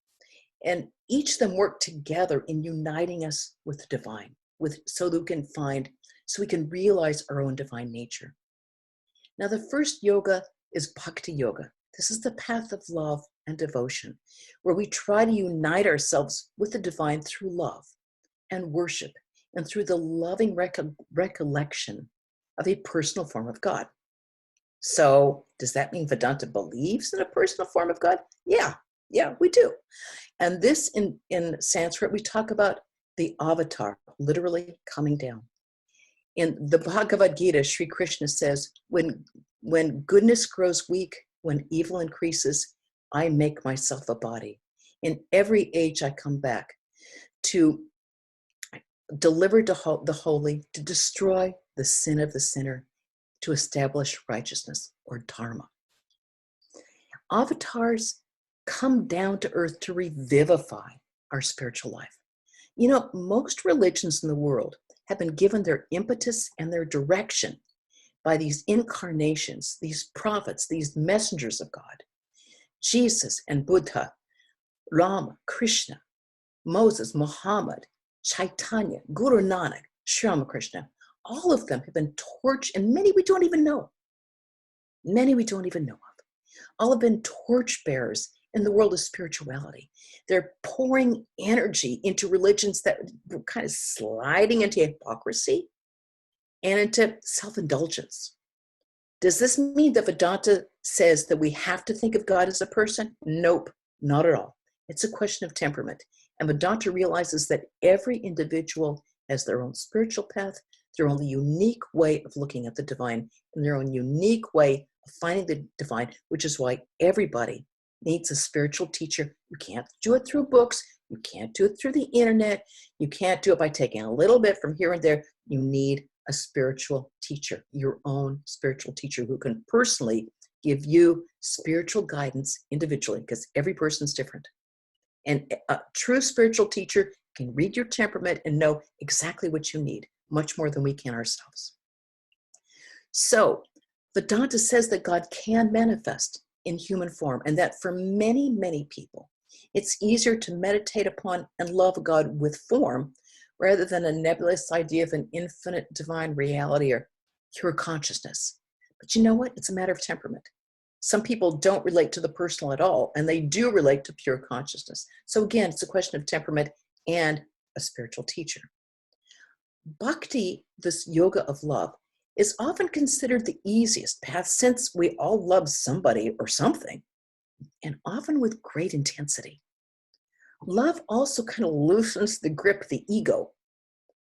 And each of them work together in uniting us with the divine, so we can realize our own divine nature. Now, the first yoga is Bhakti yoga. This is the path of love and devotion, where we try to unite ourselves with the divine through love and worship, and through the loving recollection of a personal form of God. So does that mean Vedanta believes in a personal form of God? Yeah, we do. And this in Sanskrit, we talk about the avatar, literally coming down. In the Bhagavad Gita, Sri Krishna says, when goodness grows weak, when evil increases, I make myself a body. In every age I come back to deliver the holy, to destroy the sin of the sinner, to establish righteousness or dharma. Avatars come down to earth to revivify our spiritual life. You know, most religions in the world have been given their impetus and their direction by these incarnations, these prophets, these messengers of God. Jesus and Buddha, Rama, Krishna, Moses, Muhammad, Chaitanya, Guru Nanak, Sri Ramakrishna, all of them have been torched, and many we don't even know. Many we don't even know of. All have been torchbearers in the world of spirituality. They're pouring energy into religions that were kind of sliding into hypocrisy and into self-indulgence. Does this mean that Vedanta says that we have to think of God as a person? Nope, not at all. It's a question of temperament. And Vedanta realizes that every individual has their own spiritual path, their own unique way of looking at the divine, and their own unique way of finding the divine, which is why everybody needs a spiritual teacher. You can't do it through books. You can't do it through the internet. You can't do it by taking a little bit from here and there. You need a spiritual teacher, your own spiritual teacher who can personally give you spiritual guidance individually, because every person's different. And a true spiritual teacher can read your temperament and know exactly what you need, much more than we can ourselves. So Vedanta says that God can manifest in human form, and that for many, many people, it's easier to meditate upon and love God with form rather than a nebulous idea of an infinite divine reality or pure consciousness. But you know what? It's a matter of temperament. Some people don't relate to the personal at all, and they do relate to pure consciousness. So again, it's a question of temperament and a spiritual teacher. Bhakti, this yoga of love, is often considered the easiest path since we all love somebody or something, and often with great intensity. Love also kind of loosens the grip of the ego.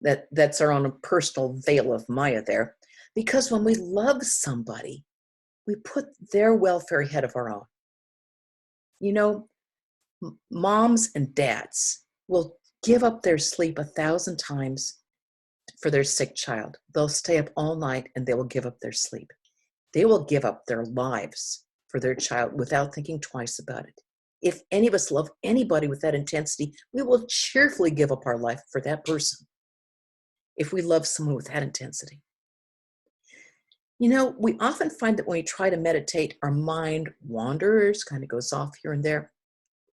That's our own personal veil of Maya there. Because when we love somebody, we put their welfare ahead of our own. You know, moms and dads will give up their sleep 1,000 times for their sick child. They'll stay up all night and they will give up their sleep. They will give up their lives for their child without thinking twice about it. If any of us love anybody with that intensity, we will cheerfully give up our life for that person. If we love someone with that intensity. You know, we often find that when we try to meditate, our mind wanders, kind of goes off here and there.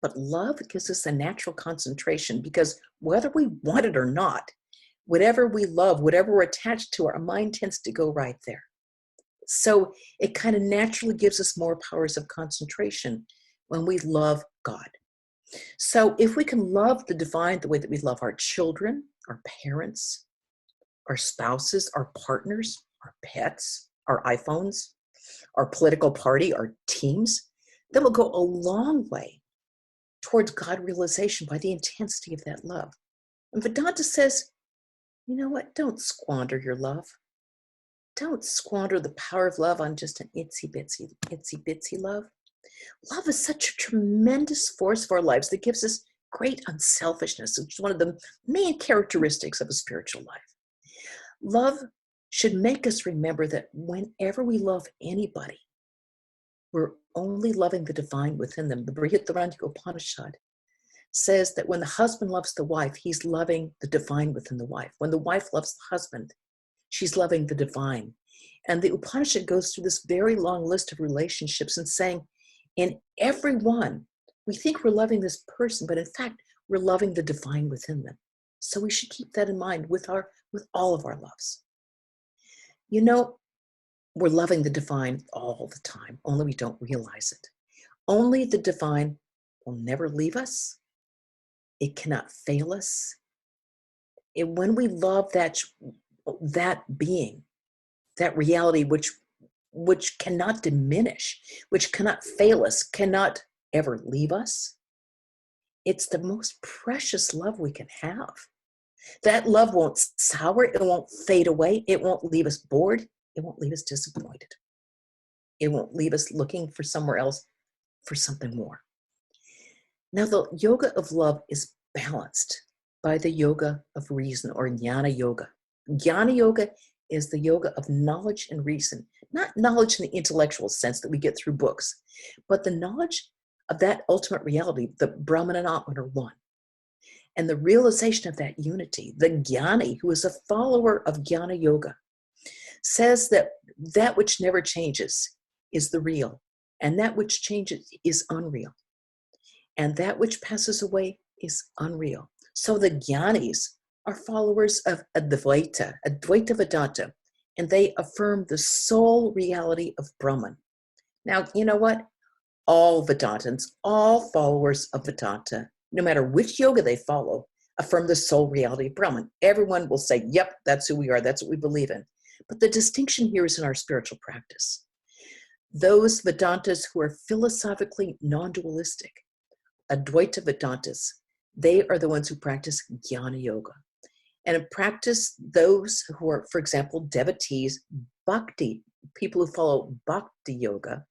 But love gives us a natural concentration because whether we want it or not, whatever we love, whatever we're attached to, our mind tends to go right there. So it kind of naturally gives us more powers of concentration when we love God. So if we can love the divine the way that we love our children, our parents, our spouses, our partners, our pets, our iPhones, our political party, our teams, then we'll go a long way towards God realization by the intensity of that love. And Vedanta says, you know what? Don't squander your love. Don't squander the power of love on just an itsy bitsy love. Love is such a tremendous force for our lives that gives us great unselfishness, which is one of the main characteristics of a spiritual life. Love should make us remember that whenever we love anybody, we're only loving the divine within them. The Pravrajika Upanishad says that when the husband loves the wife, he's loving the divine within the wife. When the wife loves the husband, she's loving the divine. And the Upanishad goes through this very long list of relationships and saying, in every one, we think we're loving this person, but in fact, we're loving the divine within them. So we should keep that in mind with all of our loves. You know, we're loving the divine all the time, only we don't realize it. Only the divine will never leave us. It cannot fail us. And when we love that being, that reality which cannot diminish, which cannot fail us, cannot ever leave us, it's the most precious love we can have. That love won't sour, it won't fade away, it won't leave us bored, it won't leave us disappointed. It won't leave us looking for somewhere else for something more. Now, the yoga of love is balanced by the yoga of reason, or jnana yoga. Jnana yoga is the yoga of knowledge and reason, not knowledge in the intellectual sense that we get through books, but the knowledge of that ultimate reality, the Brahman and Atman are one. And the realization of that unity, the jnani, who is a follower of jnana yoga, says that that which never changes is the real, and that which changes is unreal, and that which passes away is unreal. So the jnanis are followers of Advaita Vedanta, and they affirm the sole reality of Brahman. Now, you know what? All Vedantins, all followers of Vedanta, no matter which yoga they follow, affirm the sole reality of Brahman. Everyone will say, yep, that's who we are, that's what we believe in. But the distinction here is in our spiritual practice. Those Vedantas who are philosophically non-dualistic, Advaita Vedantas, they are the ones who practice jnana yoga. And in practice, those who are, for example, devotees, bhakti, people who follow bhakti yoga,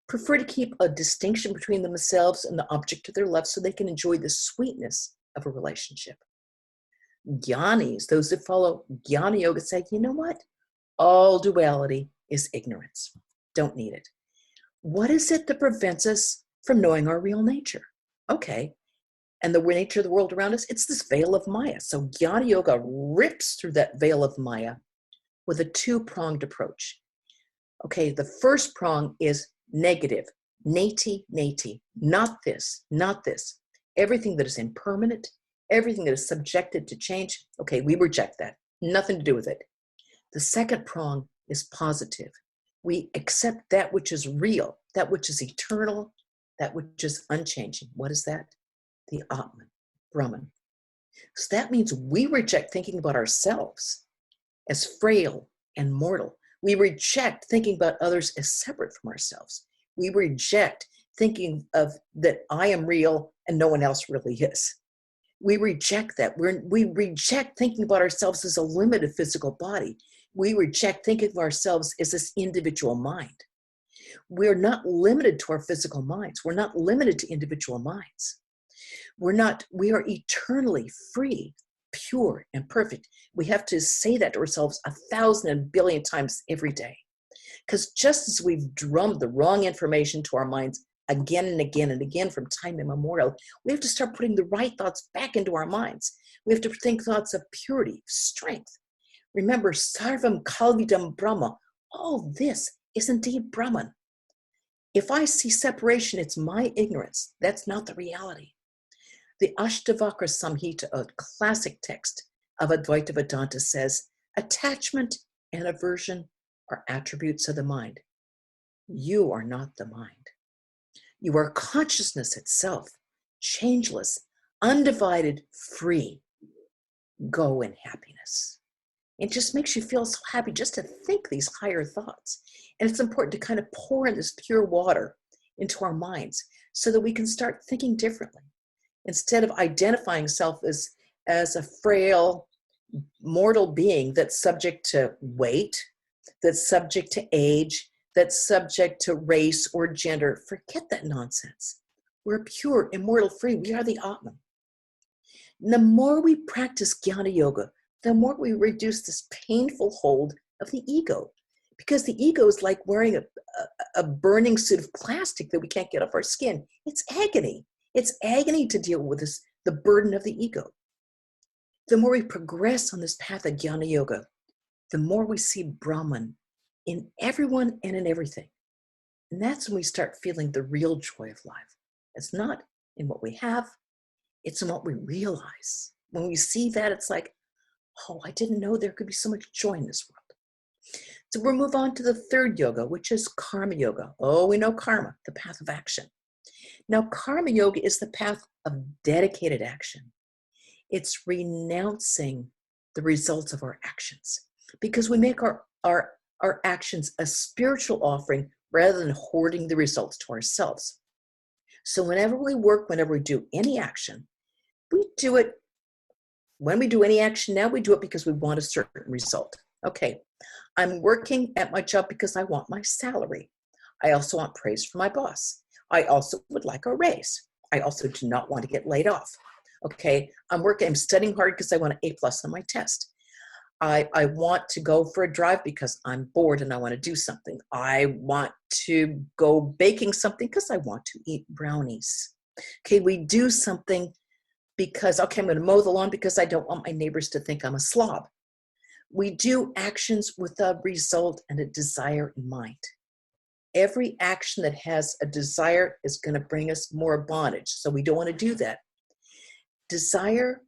prefer to keep a distinction between themselves and the object of their love so they can enjoy the sweetness of a relationship. Jnanis, those that follow Jnana Yoga, say, you know what? All duality is ignorance. Don't need it. What is it that prevents us from knowing our real nature? Okay. And the nature of the world around us, it's this veil of Maya. So Jnana Yoga rips through that veil of Maya with a two-pronged approach. Okay, the first prong is negative. Neti, neti. Not this, not this. Everything that is impermanent, everything that is subjected to change, okay, we reject that. Nothing to do with it. The second prong is positive. We accept that which is real, that which is eternal, that which is unchanging. What is that? The Atman, Brahman. So that means we reject thinking about ourselves as frail and mortal. We reject thinking about others as separate from ourselves. We reject thinking of that I am real and no one else really is. We reject that. We reject thinking about ourselves as a limited physical body. We reject thinking of ourselves as this individual mind. We're not limited to our physical minds. We're not limited to individual minds. We are eternally free, pure, and perfect. We have to say that to ourselves 1,000 and billion times every day. Because just as we've drummed the wrong information to our minds again and again and again from time immemorial, we have to start putting the right thoughts back into our minds. We have to think thoughts of purity, strength. Remember, sarvam kalvidam brahma. All this is indeed Brahman. If I see separation, it's my ignorance. That's not the reality. The Ashtavakra Samhita, a classic text of Advaita Vedanta, says, attachment and aversion are attributes of the mind. You are not the mind. You are consciousness itself, changeless, undivided, free. Go in happiness. It just makes you feel so happy just to think these higher thoughts. And it's important to kind of pour in this pure water into our minds so that we can start thinking differently. Instead of identifying self as a frail, mortal being that's subject to weight, that's subject to age, that's subject to race or gender, forget that nonsense. We're pure, immortal, free. We are the Atman. And the more we practice Jnana Yoga, the more we reduce this painful hold of the ego. Because the ego is like wearing a burning suit of plastic that we can't get off our skin. It's agony. It's agony to deal with the burden of the ego. The more we progress on this path of Jnana Yoga, the more we see Brahman in everyone and in everything. And that's when we start feeling the real joy of life. It's not in what we have, it's in what we realize. When we see that, it's like, oh, I didn't know there could be so much joy in this world. So we'll move on to the third yoga, which is karma yoga. Oh, we know karma, the path of action. Now, karma yoga is the path of dedicated action. It's renouncing the results of our actions because we make our actions a spiritual offering rather than hoarding the results to ourselves. So whenever we work, whenever we do any action, we do it. When we do any action now, we do it because we want a certain result. Okay, I'm working at my job because I want my salary. I also want praise from my boss. I also would like a raise. I also do not want to get laid off. Okay, I'm studying hard because I want an A+ on my test. I want to go for a drive because I'm bored and I want to do something. I want to go baking something because I want to eat brownies. Okay, we do something because, okay, I'm going to mow the lawn because I don't want my neighbors to think I'm a slob. We do actions with a result and a desire in mind. Every action that has a desire is going to bring us more bondage. So we don't want to do that. Desire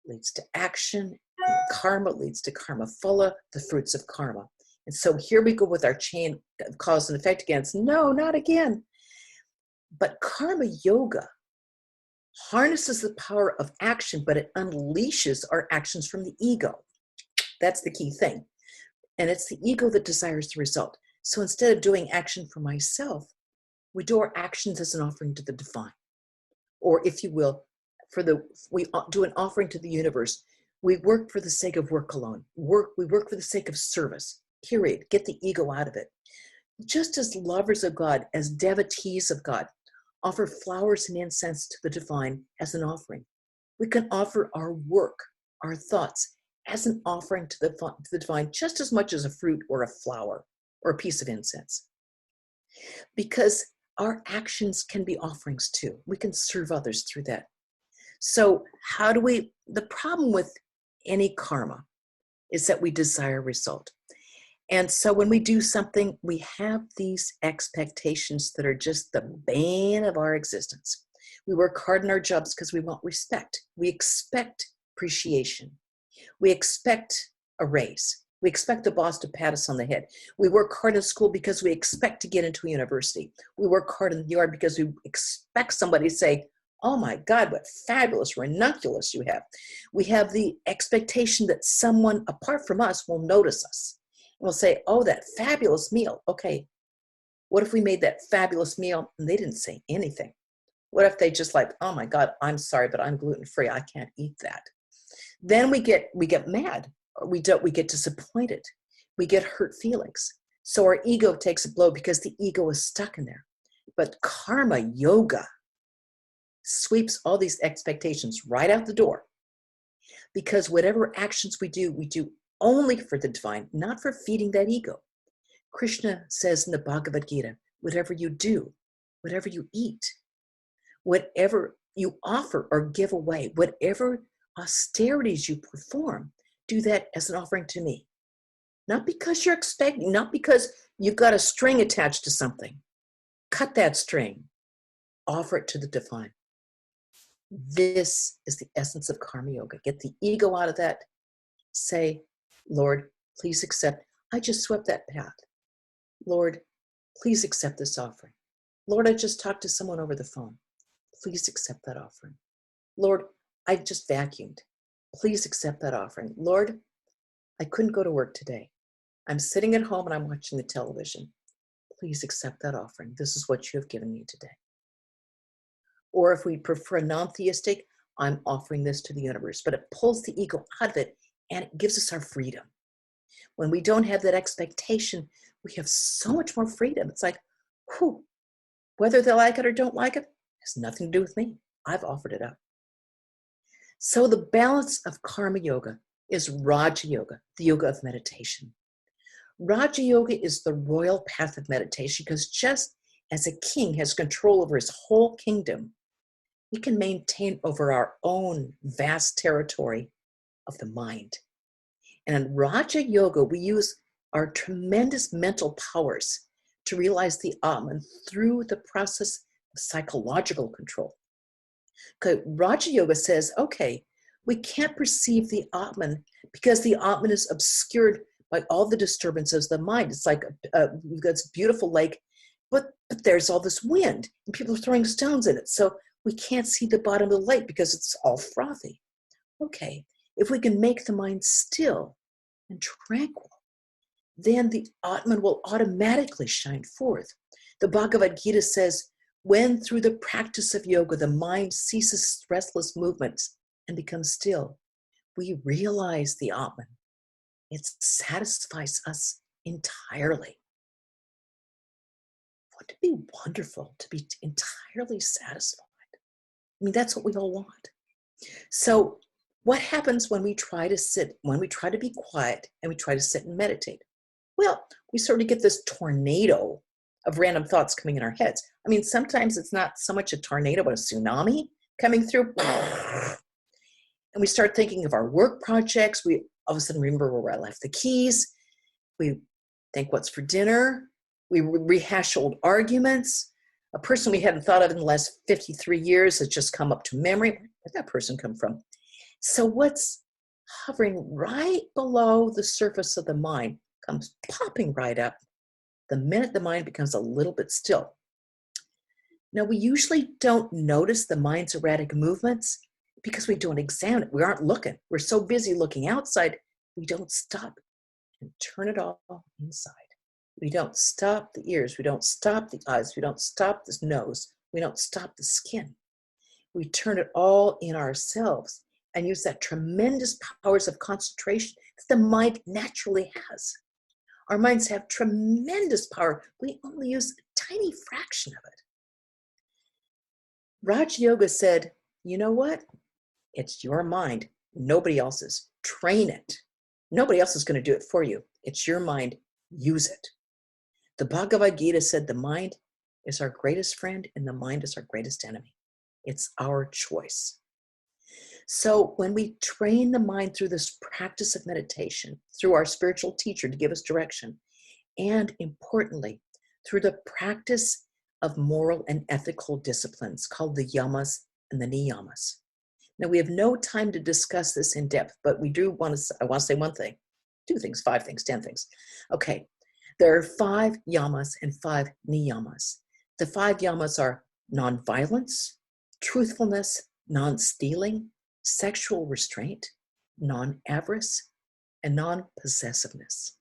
leads to action. And karma leads to karma phala, the fruits of karma. And so here we go with our chain of cause and effect again. It's, no, not again. But karma yoga harnesses the power of action, but it unleashes our actions from the ego. That's the key thing. And it's the ego that desires the result. So instead of doing action for myself, we do our actions as an offering to the divine. Or if you will, we do an offering to the universe. We work for the sake of work alone. We work for the sake of service, period. Get the ego out of it. Just as lovers of God, as devotees of God, offer flowers and incense to the divine as an offering, we can offer our work our thoughts as an offering to the divine, just as much as a fruit or a flower or a piece of incense. Because our actions can be offerings too. We can serve others through that. So the problem with any karma is that we desire a result. And so when we do something, we have these expectations that are just the bane of our existence. We work hard in our jobs because we want respect. We expect appreciation. We expect a raise. We expect the boss to pat us on the head. We work hard in school because we expect to get into a university. We work hard in the yard because we expect somebody to say, "Oh my God, what fabulous ranunculus you have." We have the expectation that someone apart from us will notice us. And we'll say, "Oh, that fabulous meal." Okay, what if we made that fabulous meal and they didn't say anything? What if they just like, "Oh my God, I'm sorry, but I'm gluten-free. I can't eat that." Then we get mad, or we get disappointed. We get hurt feelings. So our ego takes a blow because the ego is stuck in there. But karma yoga sweeps all these expectations right out the door. Because whatever actions we do only for the divine, not for feeding that ego. Krishna says in the Bhagavad Gita, whatever you do, whatever you eat, whatever you offer or give away, whatever austerities you perform, do that as an offering to me. Not because you're expecting, not because you've got a string attached to something. Cut that string. Offer it to the divine. This is the essence of karma yoga. Get the ego out of that. Say, "Lord, please accept. I just swept that path. Lord, please accept this offering. Lord, I just talked to someone over the phone. Please accept that offering. Lord, I just vacuumed. Please accept that offering. Lord, I couldn't go to work today. I'm sitting at home and I'm watching the television. Please accept that offering. This is what you have given me today." Or if we prefer non-theistic, I'm offering this to the universe. But it pulls the ego out of it and it gives us our freedom. When we don't have that expectation, we have so much more freedom. It's like, whew, whether they like it or don't like it has nothing to do with me. I've offered it up. So the balance of karma yoga is Raja Yoga, the yoga of meditation. Raja Yoga is the royal path of meditation because just as a king has control over his whole kingdom, we can maintain over our own vast territory of the mind. And in Raja Yoga, we use our tremendous mental powers to realize the Atman through the process of psychological control. Okay, Raja Yoga says, okay, we can't perceive the Atman because the Atman is obscured by all the disturbances of the mind. It's like we've got this beautiful lake, but there's all this wind and people are throwing stones in it. So we can't see the bottom of the lake because it's all frothy. Okay, if we can make the mind still and tranquil, then the Atman will automatically shine forth. The Bhagavad Gita says, when through the practice of yoga, the mind ceases restless movements and becomes still, we realize the Atman. It satisfies us entirely. Wouldn't it be wonderful to be entirely satisfied? I mean, that's what we all want. So what happens when we try to sit, when we try to be quiet and we try to sit and meditate? Well, we sort of get this tornado of random thoughts coming in our heads. I mean, sometimes it's not so much a tornado, but a tsunami coming through. And we start thinking of our work projects. We all of a sudden remember where I left the keys. We think, what's for dinner? We rehash old arguments. A person we hadn't thought of in the last 53 years has just come up to memory. Where did that person come from? So what's hovering right below the surface of the mind comes popping right up the minute the mind becomes a little bit still. Now, we usually don't notice the mind's erratic movements because we don't examine it. We aren't looking. We're so busy looking outside, we don't stop and turn it all inside. We don't stop the ears. We don't stop the eyes. We don't stop the nose. We don't stop the skin. We turn it all in ourselves and use that tremendous powers of concentration that the mind naturally has. Our minds have tremendous power. We only use a tiny fraction of it. Raj Yoga said, you know what? It's your mind. Nobody else's. Train it. Nobody else is going to do it for you. It's your mind. Use it. The Bhagavad Gita said the mind is our greatest friend and the mind is our greatest enemy. It's our choice. So when we train the mind through this practice of meditation, through our spiritual teacher to give us direction, and importantly, through the practice of moral and ethical disciplines called the yamas and the niyamas. Now, we have no time to discuss this in depth, but I want to say one thing, 2 things, 5 things, 10 things. Okay, there are 5 yamas and 5 niyamas. The 5 yamas are nonviolence, truthfulness, non-stealing, sexual restraint, non-avarice, and non-possessiveness.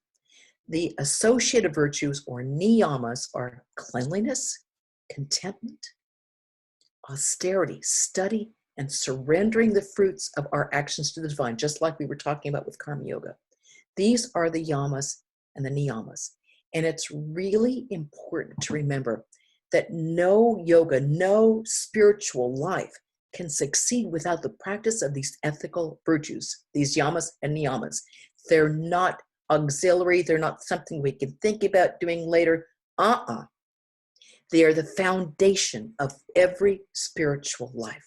The associated virtues or niyamas are cleanliness, contentment, austerity, study, and surrendering the fruits of our actions to the divine, just like we were talking about with karma yoga. These are the yamas and the niyamas. And it's really important to remember that no yoga, no spiritual life can succeed without the practice of these ethical virtues, these yamas and niyamas. They're not auxiliary. They're not something we can think about doing later. They are the foundation of every spiritual life.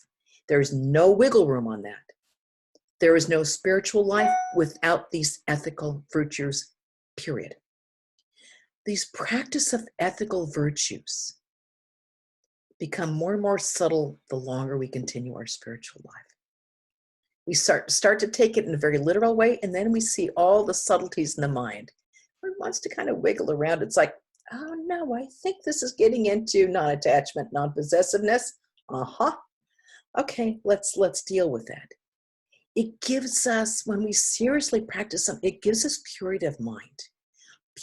There is no wiggle room on that. There is no spiritual life without these ethical virtues, period. These practice of ethical virtues become more and more subtle the longer we continue our spiritual life. We start to take it in a very literal way, and then we see all the subtleties in the mind. It wants to kind of wiggle around. It's like, oh no, I think this is getting into non-attachment, non-possessiveness. Okay, let's deal with that. It gives us, when we seriously practice something, it gives us purity of mind.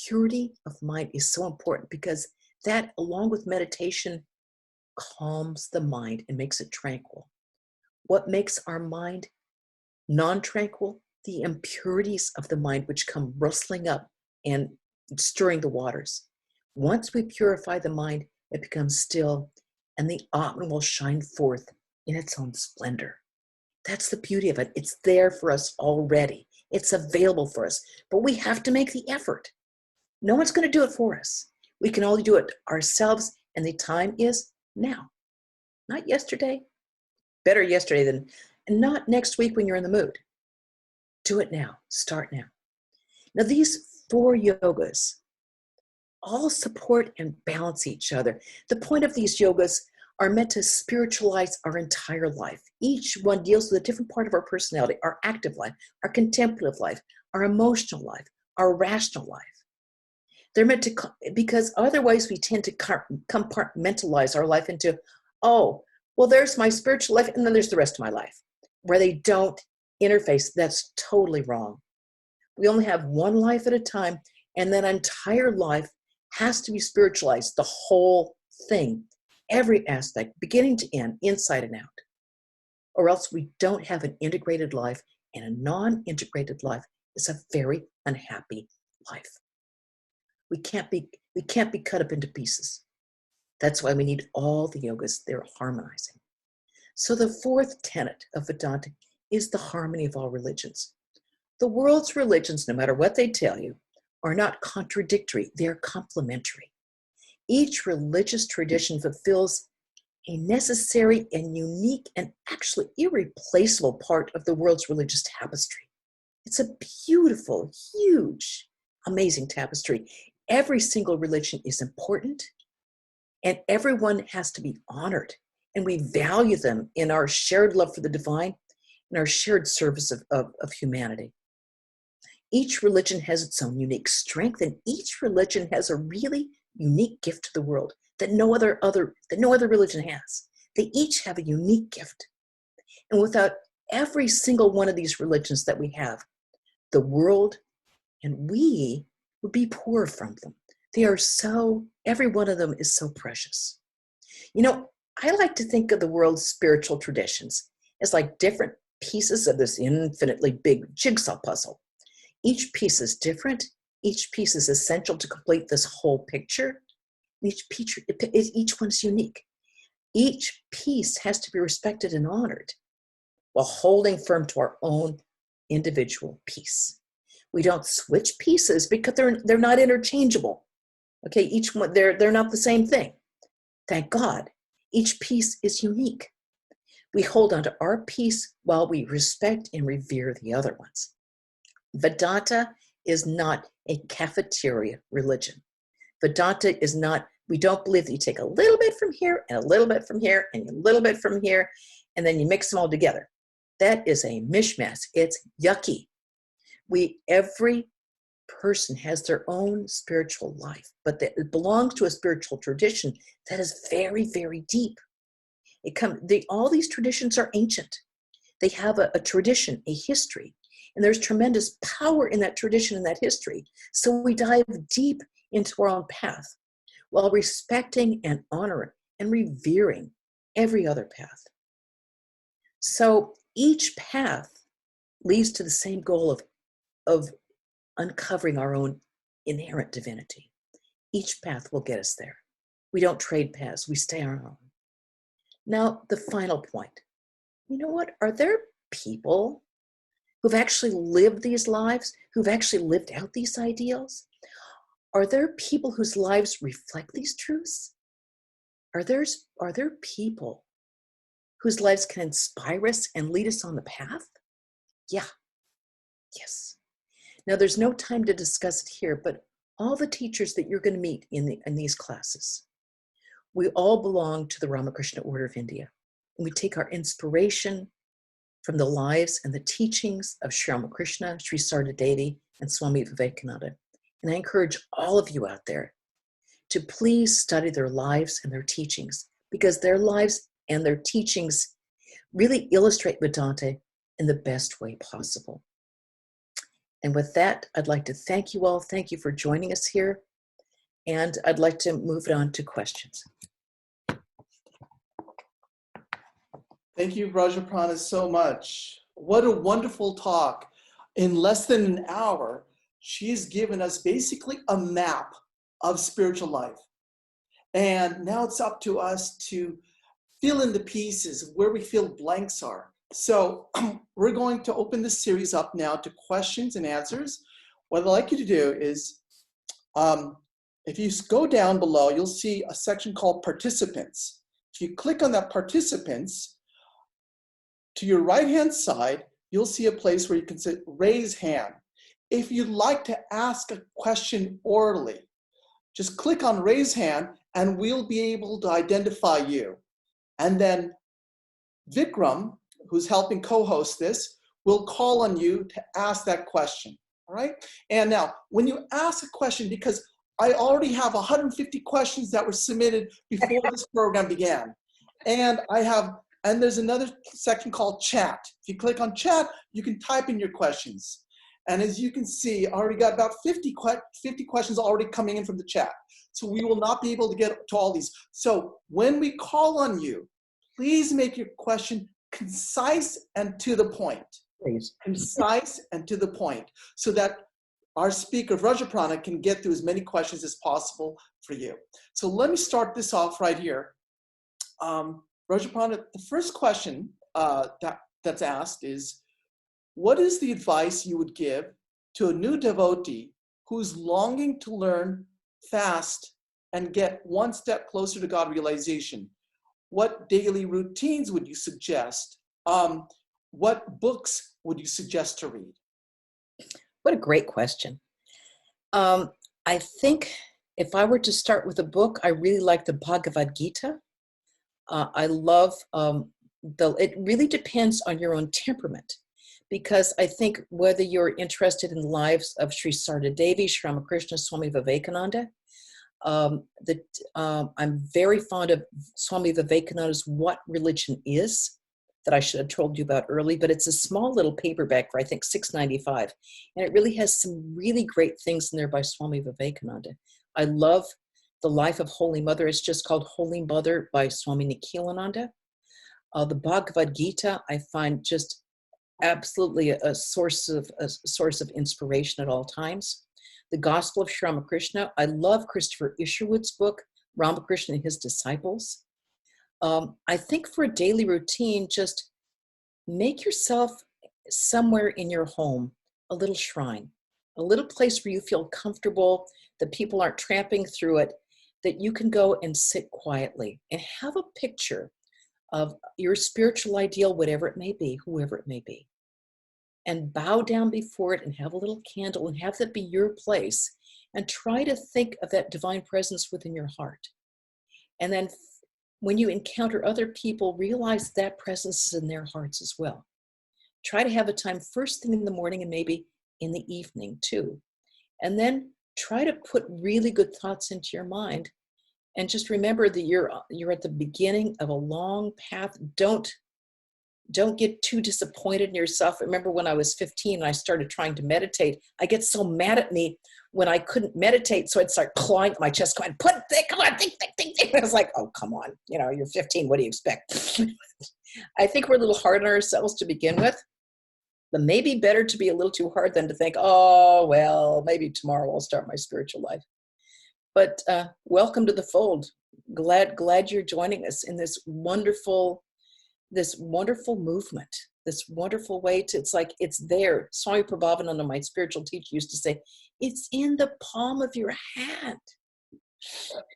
Purity of mind is so important because that, along with meditation, calms the mind and makes it tranquil. What makes our mind non-tranquil? The impurities of the mind, which come rustling up and stirring the waters. Once we purify the mind, it becomes still, and the Atman will shine forth in its own splendor. That's the beauty of it. It's there for us already. It's available for us, but we have to make the effort. No one's going to do it for us. We can only do it ourselves, and the time is now. Not yesterday. Better yesterday than, and not next week when you're in the mood. Do it now. Start now. Now, these 4 yogas all support and balance each other. The point of these yogas are meant to spiritualize our entire life. Each one deals with a different part of our personality, our active life, our contemplative life, our emotional life, our rational life. They're meant to, because otherwise we tend to compartmentalize our life into, oh, well, there's my spiritual life, and then there's the rest of my life, where they don't interface. That's totally wrong. We only have one life at a time, and that entire life has to be spiritualized, the whole thing, every aspect, beginning to end, inside and out. Or else we don't have an integrated life, and a non-integrated life is a very unhappy life. We can't be cut up into pieces. That's why we need all the yogas. They're harmonizing. So the 4th tenet of Vedanta is the harmony of all religions. The world's religions, no matter what they tell you, are not contradictory. They're complementary. Each religious tradition fulfills a necessary and unique and actually irreplaceable part of the world's religious tapestry. It's a beautiful, huge, amazing tapestry. Every single religion is important, and everyone has to be honored, and we value them in our shared love for the divine and our shared service of humanity. Each religion has its own unique strength, and each religion has a really unique gift to the world that no other religion has. They each have a unique gift. And without every single one of these religions that we have, the world and we would be poor from them. They are every one of them is so precious. You know, I like to think of the world's spiritual traditions as like different pieces of this infinitely big jigsaw puzzle. Each piece is different. Each piece is essential to complete this whole picture. Each one's unique. Each piece has to be respected and honored. while holding firm to our own individual piece. We don't switch pieces because they're not interchangeable. Okay, each one, they're not the same thing. Thank God. Each piece is unique. We hold on to our piece while we respect and revere the other ones. Vedanta is not a cafeteria religion. Vedanta is not, we don't believe that you take a little bit from here and a little bit from here and a little bit from here, and then you mix them all together. That is a mishmash. It's yucky. Every person has their own spiritual life, but it belongs to a spiritual tradition that is very, very deep. All these traditions are ancient. They have a tradition, a history, and there's tremendous power in that tradition and that history. So we dive deep into our own path while respecting and honoring and revering every other path. So each path leads to the same goal of uncovering our own inherent divinity. Each path will get us there. We don't trade paths, we stay on our own. Now, the final point. You know what? Are there people who've actually lived these lives, who've actually lived out these ideals? Are there people whose lives reflect these truths? Are there people whose lives can inspire us and lead us on the path? Yeah. Yes. Now, there's no time to discuss it here, but all the teachers that you're going to meet in these classes, we all belong to the Ramakrishna Order of India. And we take our inspiration from the lives and the teachings of Sri Ramakrishna, Sri Sarada Devi, and Swami Vivekananda. And I encourage all of you out there to please study their lives and their teachings, because their lives and their teachings really illustrate Vedanta in the best way possible. And with that, I'd like to thank you all. Thank you for joining us here. And I'd like to move it on to questions. Thank you, Vrajaprana, so much. What a wonderful talk. In less than an hour, she's given us basically a map of spiritual life. And now it's up to us to fill in the pieces where we feel blanks are. So we're going to open this series up now to questions and answers. What I'd like you to do is, if you go down below, you'll see a section called Participants. If you click on that Participants, to your right-hand side, you'll see a place where you can say Raise Hand. If you'd like to ask a question orally, just click on Raise Hand and we'll be able to identify you. And then Vikram, who's helping co-host this, will call on you to ask that question, all right? And now, when you ask a question, because I already have 150 questions that were submitted before this program began, and there's another section called Chat. If you click on Chat, you can type in your questions. And as you can see, I already got about 50 questions already coming in from the chat. So we will not be able to get to all these. So when we call on you, please make your question concise and to the point. Please. Concise and to the point, so that our speaker, Vrajaprana, can get through as many questions as possible for you. So let me start this off right here. Vrajaprana, the first question that's asked is, what is the advice you would give to a new devotee who's longing to learn fast and get one step closer to God realization? What daily routines would you suggest? What books would you suggest to read? What a great question. I think if I were to start with a book, I really like the Bhagavad Gita. I love, it really depends on your own temperament, because I think whether you're interested in the lives of Sri Sarada Devi, Sri Ramakrishna, Swami Vivekananda, I'm very fond of Swami Vivekananda's What Religion Is, that I should have told you about early, but it's a small little paperback for, I think, $6.95. And it really has some really great things in there by Swami Vivekananda. I love The Life of Holy Mother. It's just called Holy Mother by Swami Nikhilananda. The Bhagavad Gita, I find just absolutely a source of inspiration at all times. The Gospel of Sri Ramakrishna. I love Christopher Isherwood's book, Ramakrishna and His Disciples. I think for a daily routine, just make yourself somewhere in your home a little shrine, a little place where you feel comfortable, that people aren't tramping through it, that you can go and sit quietly and have a picture of your spiritual ideal, whatever it may be, whoever it may be, and bow down before it and have a little candle and have that be your place, and try to think of that divine presence within your heart. And then when you encounter other people, realize that presence is in their hearts as well. Try to have a time first thing in the morning and maybe in the evening too. And then try to put really good thoughts into your mind. And just remember that you're at the beginning of a long path. Don't get too disappointed in yourself. I remember when I was 15 and I started trying to meditate, I get so mad at me when I couldn't meditate. So I'd start clawing at my chest, going, come on, think. I was like, oh, come on. You're 15. What do you expect? I think we're a little hard on ourselves to begin with. But maybe better to be a little too hard than to think, oh, well, maybe tomorrow I'll start my spiritual life. But welcome to the fold. Glad you're joining us in this wonderful movement, this wonderful way to, it's like it's there. Swami Prabhavananda, my spiritual teacher, used to say, it's in the palm of your hand.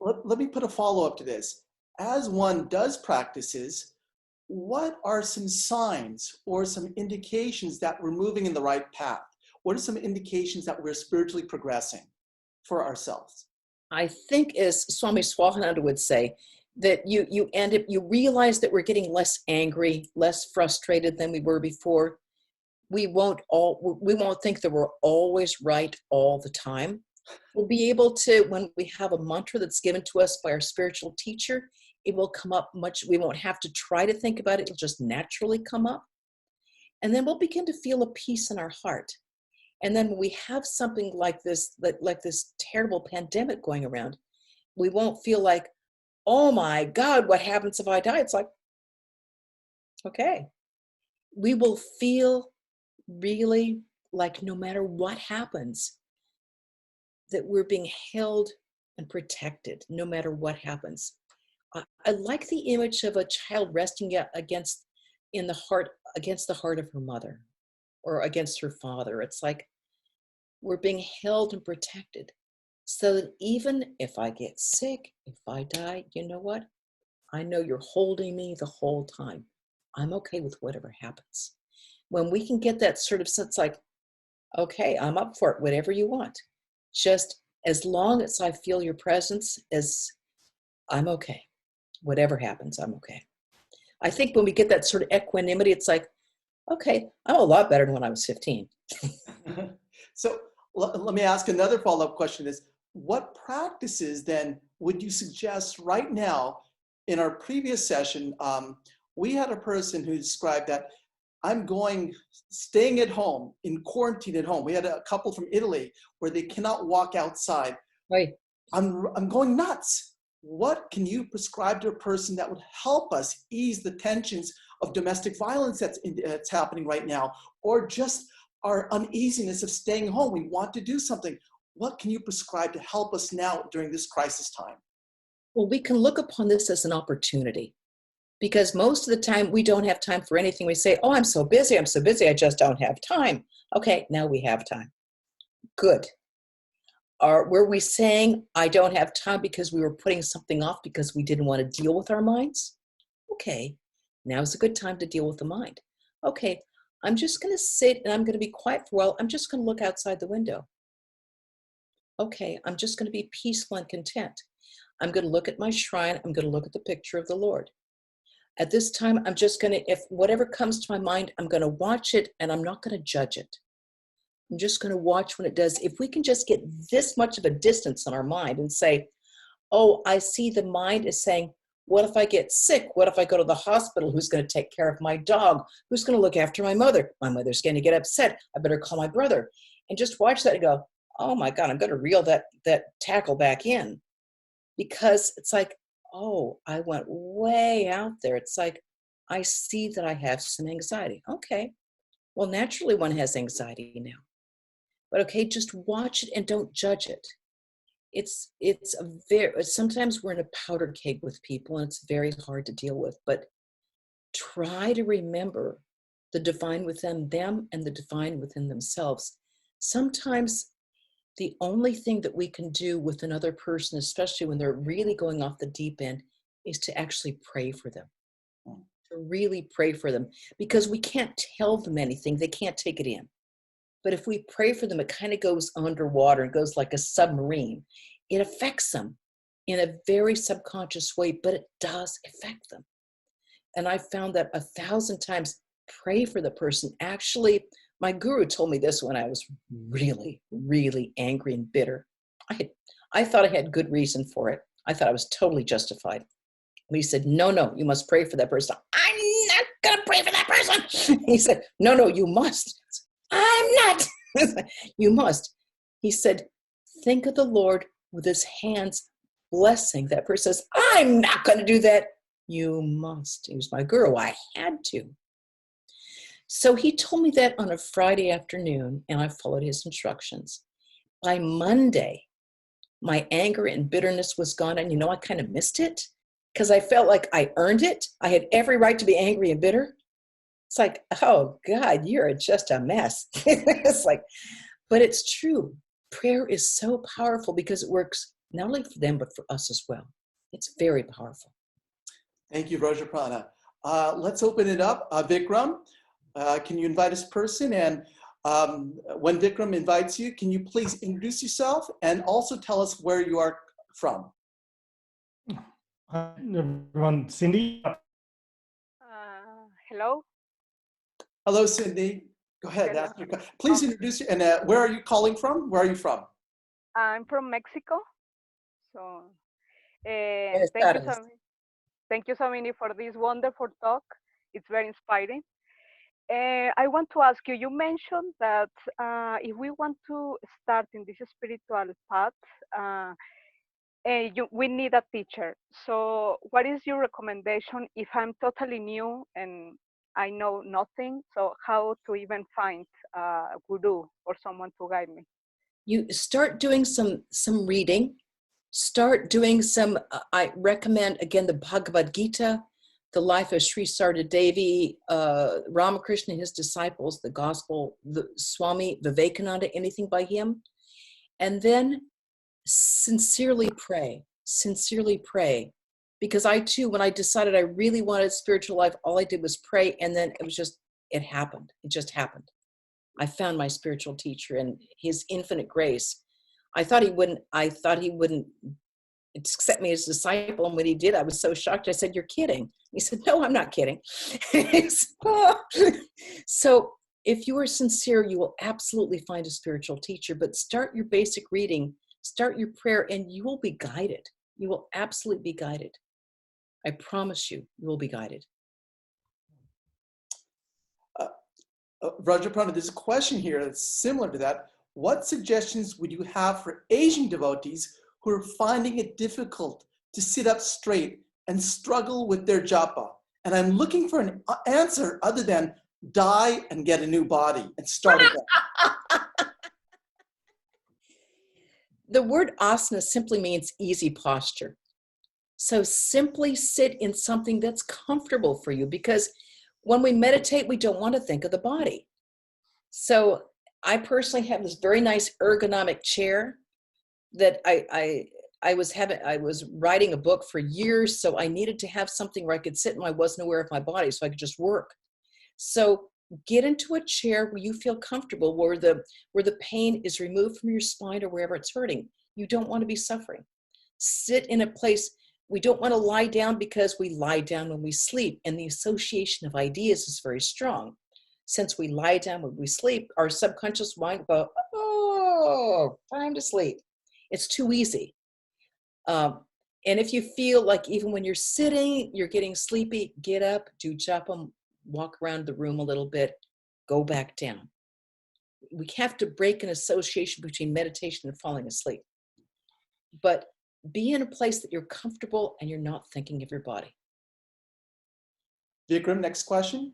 Let me put a follow-up to this. As one does practices, what are some signs or some indications that we're moving in the right path? What are some indications that we're spiritually progressing for ourselves? I think, as Swami Swahananda would say, that you realize that we're getting less angry, less frustrated than we were before. We won't think that we're always right all the time. We'll be able to, when we have a mantra that's given to us by our spiritual teacher, it will come up we won't have to try to think about it. It'll just naturally come up. And then we'll begin to feel a peace in our heart. And then when we have something like this terrible pandemic going around, we won't feel like, oh my God, what happens if I die? It's like, okay. We will feel really like no matter what happens, that we're being held and protected no matter what happens. I like the image of a child resting against the heart of her mother or against her father. It's like we're being held and protected, so that even if I get sick, if I die, you know what? I know you're holding me the whole time. I'm okay with whatever happens. When we can get that sort of sense like, okay, I'm up for it, whatever you want. Just as long as I feel your presence, I'm okay. Whatever happens, I'm okay. I think when we get that sort of equanimity, it's like, okay, I'm a lot better than when I was 15. So let me ask another follow-up question is, what practices then would you suggest right now? In our previous session, we had a person who described that staying at home, in quarantine at home. We had a couple from Italy where they cannot walk outside. Right. I'm going nuts. What can you prescribe to a person that would help us ease the tensions of domestic violence that's happening right now, or just our uneasiness of staying home? We want to do something. What can you prescribe to help us now during this crisis time? Well, we can look upon this as an opportunity, because most of the time we don't have time for anything. We say, oh, I'm so busy, I just don't have time. Okay, now we have time. Good. Or were we saying, I don't have time because we were putting something off because we didn't want to deal with our minds? Okay, now's a good time to deal with the mind. Okay, I'm just going to sit and I'm going to be quiet for a while. I'm just going to look outside the window. Okay, I'm just going to be peaceful and content. I'm going to look at my shrine. I'm going to look at the picture of the Lord. At this time, I'm just going to, if whatever comes to my mind, I'm going to watch it and I'm not going to judge it. I'm just going to watch when it does. If we can just get this much of a distance on our mind and say, oh, I see the mind is saying, what if I get sick? What if I go to the hospital? Who's going to take care of my dog? Who's going to look after my mother? My mother's going to get upset. I better call my brother. And just watch that and go, oh my God, I'm going to reel that tackle back in. Because it's like, oh, I went way out there. It's like, I see that I have some anxiety. Okay. Well, naturally one has anxiety now. But okay, just watch it and don't judge it. Sometimes we're in a powder keg with people and it's very hard to deal with, but try to remember the divine within them and the divine within themselves. Sometimes the only thing that we can do with another person, especially when they're really going off the deep end, is to actually pray for them. To really pray for them, because we can't tell them anything. They can't take it in. But if we pray for them, it kind of goes underwater and goes like a submarine. It affects them in a very subconscious way, but it does affect them. And I found that 1,000 times. Pray for the person. Actually, my guru told me this when I was really, really angry and bitter. I thought I had good reason for it. I thought I was totally justified. But he said, no, you must pray for that person. I'm not going to pray for that person. He said, no, you must. I'm not. You must. He said, think of the Lord with his hands blessing. That person says, I'm not going to do that. You must. He was my guru. I had to. So he told me that on a Friday afternoon, and I followed his instructions. By Monday, my anger and bitterness was gone, and I kind of missed it because I felt like I earned it. I had every right to be angry and bitter. It's like, oh God, you're just a mess. It's like, but it's true. Prayer is so powerful because it works not only for them, but for us as well. It's very powerful. Thank you, Vrajaprana. Let's open it up. Vikram, can you invite this person? And when Vikram invites you, can you please introduce yourself and also tell us where you are from? Hi, everyone. Cindy? Hello. Hello, Cindy. Go ahead. Hello. Ask your, please introduce you. And where are you calling from? Where are you from? I'm from Mexico. So Buenas thank you, tardes. thank you, Swami, for this wonderful talk. It's very inspiring. I want to ask you, you mentioned that if we want to start in this spiritual path, we need a teacher. So what is your recommendation if I'm totally new and I know nothing? So how to even find a guru or someone to guide me? You start doing some reading. Start doing some, I recommend, again, the Bhagavad Gita, the life of Sri Sarada Devi, Ramakrishna, his disciples, the gospel, the Swami Vivekananda, anything by him. And then sincerely pray. Because I too, when I decided I really wanted a spiritual life, all I did was pray, and then it happened. It just happened. I found my spiritual teacher and his infinite grace. I thought he wouldn't accept me as a disciple. And when he did, I was so shocked. I said, "You're kidding." He said, "No, I'm not kidding." So if you are sincere, you will absolutely find a spiritual teacher, but start your basic reading, start your prayer, and you will be guided. You will absolutely be guided. I promise you, you will be guided. Vrajaprana, there's a question here that's similar to that. What suggestions would you have for Asian devotees who are finding it difficult to sit up straight and struggle with their japa? And I'm looking for an answer other than die and get a new body and start again. The word asana simply means easy posture. So simply sit in something that's comfortable for you, because when we meditate, we don't want to think of the body. So I personally have this very nice ergonomic chair that I was writing a book for years, so I needed to have something where I could sit and I wasn't aware of my body, so I could just work. So get into a chair where you feel comfortable, where the pain is removed from your spine or wherever it's hurting. You don't want to be suffering. Sit in a place. We don't want to lie down because we lie down when we sleep, and the association of ideas is very strong. Since we lie down when we sleep, our subconscious mind goes, "Oh, time to sleep." It's too easy. And if you feel like even when you're sitting, you're getting sleepy, get up, do japa, walk around the room a little bit, go back down. We have to break an association between meditation and falling asleep. But be in a place that you're comfortable and you're not thinking of your body. Vikram, next question.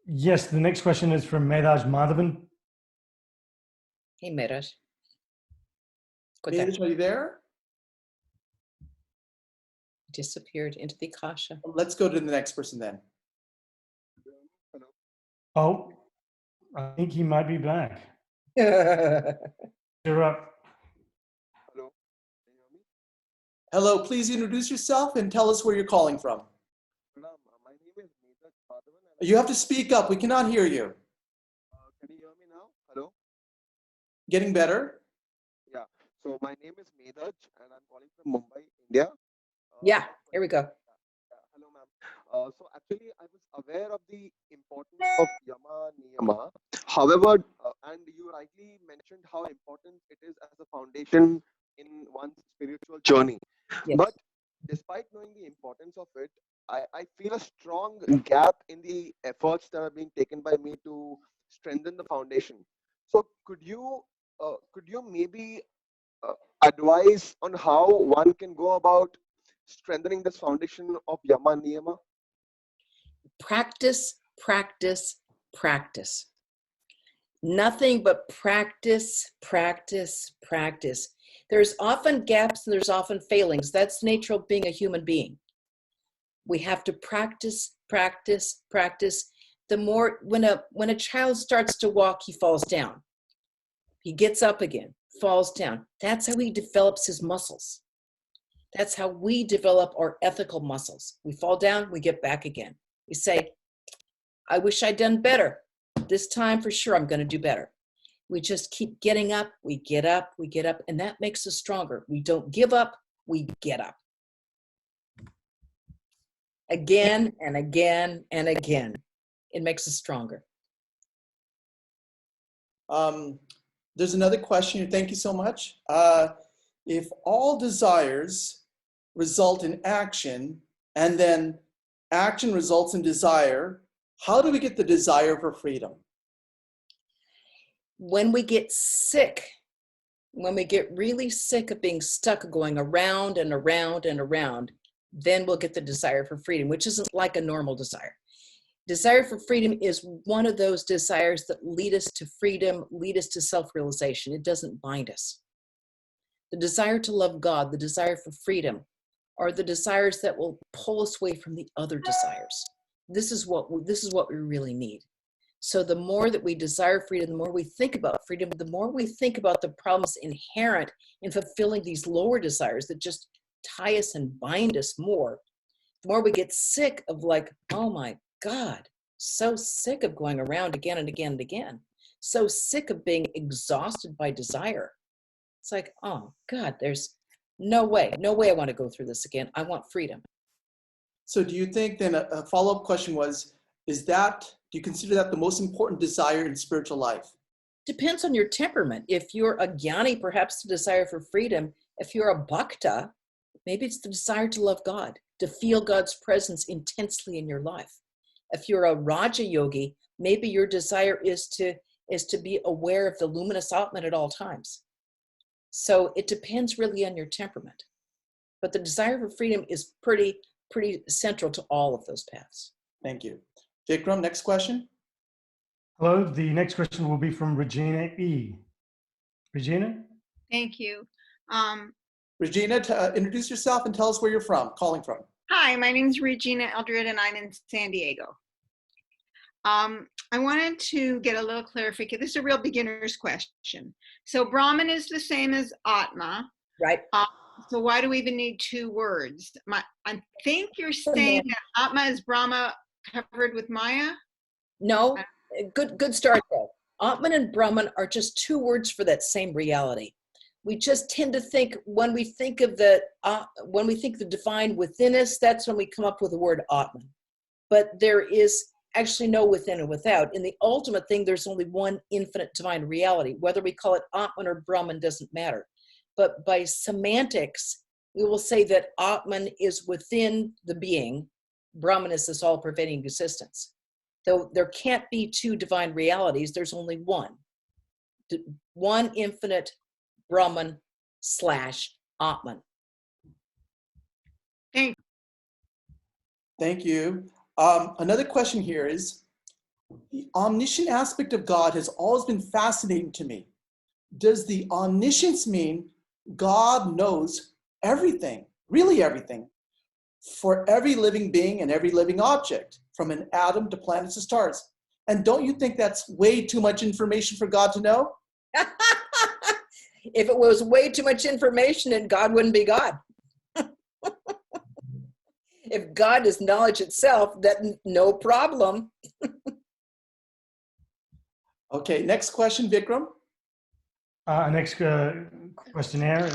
Yes, the next question is from Medaj Madhavan. Hey, Mehraj. Medaj, are you there? Disappeared into the Akasha. Let's go to the next person then. Oh, I think he might be back. Yes. You're up. Hello, can you hear me? Hello, please introduce yourself and tell us where you're calling from. Pranam, my name is Vedanta Society. You have to speak up. We cannot hear you. Can you hear me now? Hello? Getting better? Yeah. So my name is Medaj and I'm calling from Mumbai, India. Yeah, here we go. Hello, ma'am. So actually, I was aware of the importance of Yama Niyama. However, and you rightly mentioned how important it is as a foundation in one's spiritual journey. Yes. But despite knowing the importance of it, I feel a strong gap in the efforts that are being taken by me to strengthen the foundation. So could you maybe advise on how one can go about strengthening this foundation of Yama Niyama? Practice, practice, practice. Nothing but practice, practice, practice. There's often gaps and there's often failings. That's the nature of being a human being. We have to practice, practice, practice. The more, when a child starts to walk, he falls down. He gets up again, falls down. That's how he develops his muscles. That's how we develop our ethical muscles. We fall down, we get back again. We say, I wish I'd done better. This time for sure I'm going to do better. We just keep getting up, we get up, we get up, and that makes us stronger. We don't give up, we get up. Again and again and again. It makes us stronger. There's another question here. Thank you so much. If all desires result in action and then action results in desire, how do we get the desire for freedom? When we get sick, when we get really sick of being stuck going around and around and around, then we'll get the desire for freedom, which isn't like a normal desire. Desire for freedom is one of those desires that lead us to freedom, lead us to self-realization. It doesn't bind us. The desire to love God, the desire for freedom, are the desires that will pull us away from the other desires. This is what we really need. So the more that we desire freedom, the more we think about freedom, the more we think about the problems inherent in fulfilling these lower desires that just tie us and bind us more, the more we get sick of like, oh my God, so sick of going around again and again and again, so sick of being exhausted by desire. It's like, oh God, there's no way I want to go through this again. I want freedom. So do you think then a follow-up question was, do you consider that the most important desire in spiritual life? Depends on your temperament. If you're a jnani, perhaps the desire for freedom. If you're a bhakta, maybe it's the desire to love God, to feel God's presence intensely in your life. If you're a Raja yogi, maybe your desire is to be aware of the luminous Atman at all times. So it depends really on your temperament. But the desire for freedom is pretty central to all of those paths. Thank you. Vikram, next question. Hello, the next question will be from Regina E. Regina? Thank you. Regina, introduce yourself and tell us where you're calling from. Hi, my name is Regina Eldred and I'm in San Diego. I wanted to get a little clarification. This is a real beginner's question. So Brahman is the same as Atma. Right. So why do we even need two words? I think you're saying that Atma is Brahma covered with Maya? No, good start though. Atman and Brahman are just two words for that same reality. We just tend to think when we think the divine within us, that's when we come up with the word Atman. But there is actually no within and without. In the ultimate thing, there's only one infinite divine reality. Whether we call it Atman or Brahman doesn't matter. But by semantics, we will say that Atman is within the being. Brahman is this all-pervading existence. Though there can't be two divine realities, there's only one. One infinite Brahman / Atman. Thank you. Another question here is, the omniscient aspect of God has always been fascinating to me. Does the omniscience mean God knows everything, really everything, for every living being and every living object, from an atom to planets to stars? And don't you think that's way too much information for God to know? If it was way too much information, then God wouldn't be God. If God is knowledge itself, then no problem. Okay, next question, Vikram. Next questionnaire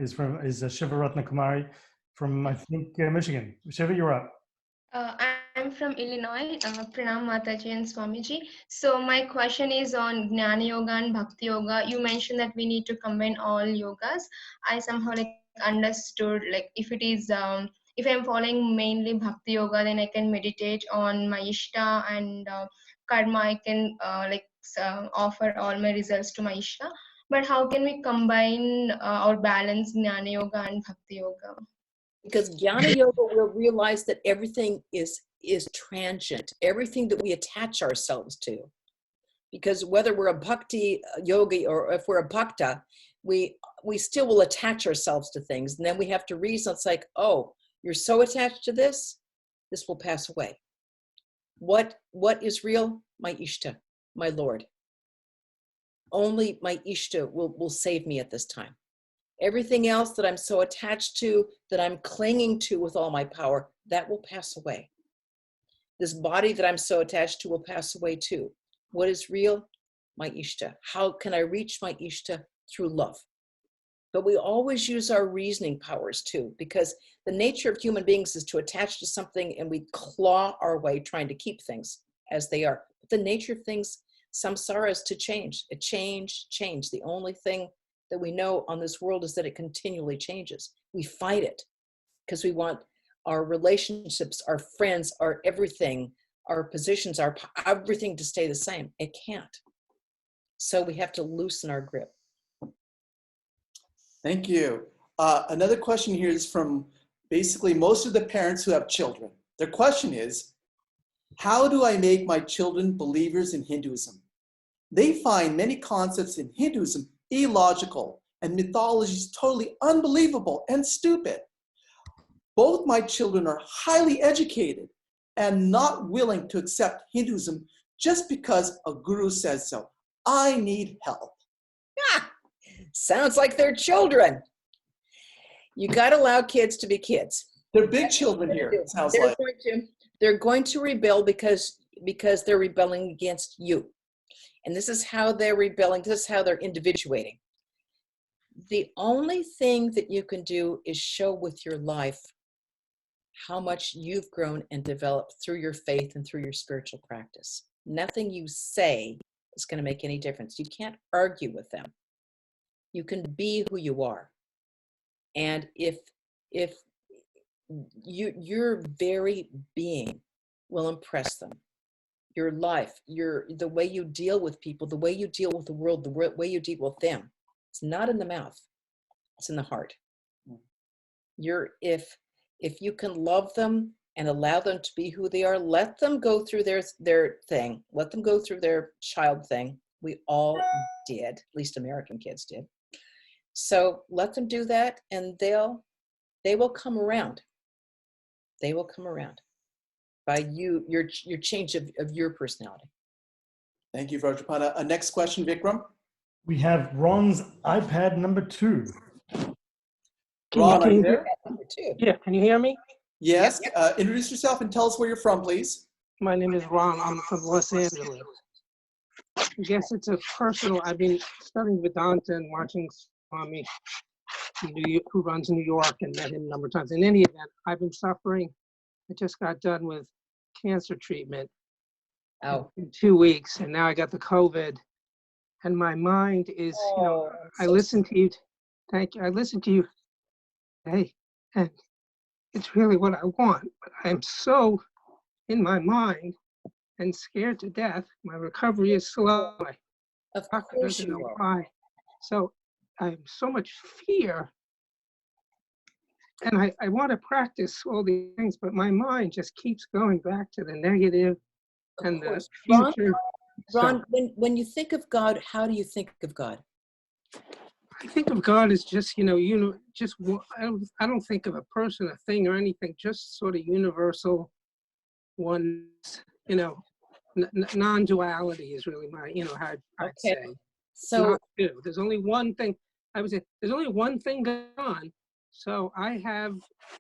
is Shiva Ratna Kumari from, I think, Michigan. Shiva, you're up. I'm from Illinois. Pranam Mataji and Swamiji. So my question is on Jnana Yoga and Bhakti Yoga. You mentioned that we need to combine all yogas. I somehow understood if it is if I'm following mainly Bhakti Yoga, then I can meditate on my Ishta and karma. I can offer all my results to my Ishta. But how can we combine or balance Jnana Yoga and Bhakti Yoga? Because Jnana Yoga will realize that everything is transient, everything that we attach ourselves to. Because whether we're a bhakti yogi or if we're a bhakta, we still will attach ourselves to things. And then we have to reason, it's like, oh, you're so attached to this, this will pass away. What is real? My Ishta, my Lord. Only my Ishta will save me at this time. Everything else that I'm so attached to, that I'm clinging to with all my power, that will pass away. This body that I'm so attached to will pass away too. What is real? My Ishta. How can I reach my Ishta? Through love. But we always use our reasoning powers too, because the nature of human beings is to attach to something and we claw our way trying to keep things as they are. But the nature of things, samsara, is to change. It change. The only thing that we know on this world is that it continually changes. We fight it because we want our relationships, our friends, our everything, our positions, our everything to stay the same. It can't. So we have to loosen our grip. Thank you. Another question here is from basically most of the parents who have children. Their question is, how do I make my children believers in Hinduism? They find many concepts in Hinduism illogical and mythologies totally unbelievable and stupid. Both my children are highly educated and not willing to accept Hinduism just because a guru says so. I need help. Ah, sounds like they're children. You got to allow kids to be kids. They're big children here, it sounds like. They're going to rebel because they're rebelling against you. And this is how they're rebelling. This is how they're individuating. The only thing that you can do is show with your life how much you've grown and developed through your faith and through your spiritual practice. Nothing you say is going to make any difference. You can't argue with them. You can be who you are. And if your very being will impress them, your life, the way you deal with people, the way you deal with the world, the way you deal with them, it's not in the mouth, it's in the heart. If you can love them and allow them to be who they are, let them go through their thing, let them go through their child thing. We all did, at least American kids did. So let them do that, and they will come around. They will come around by your change of your personality. Thank you, Vrajaprana. Next question, Vikram. We have Ron's iPad number 2. Ron, are you there? Yeah, can you hear me? Yes. Introduce yourself and tell us where you're from, please. My name is Ron. I'm from Los Angeles. I guess it's a personal. I've been studying Vedanta and watching Swami, who runs New York, and met him a number of times. In any event, I've been suffering. I just got done with cancer treatment in 2 weeks, and now I got the COVID. And my mind is, I listen to you. Thank you. I listen to you. Hey, and it's really what I want. But I'm so in my mind and scared to death. My recovery is slow. Of course you are. Why. So I have so much fear. And I want to practice all these things, but my mind just keeps going back to the negative and the future. Ron, when you think of God, how do you think of God? I think of God as just, just I don't think of a person, a thing, or anything. Just sort of universal oneness. non-duality is really my, how I'd Okay. say. So Not two. There's only one thing. I would say there's only one thing going on. So I have,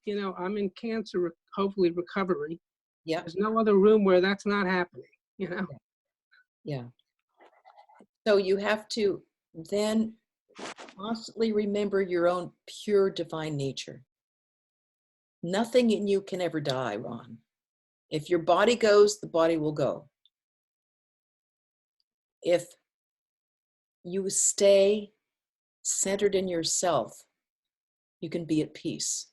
I'm in cancer, hopefully recovery. yeah, There's no other room where that's not happening. yeah. So you have to then constantly remember your own pure divine nature. Nothing in you can ever die, Ron. If your body goes, the body will go. If you stay centered in yourself, you can be at peace.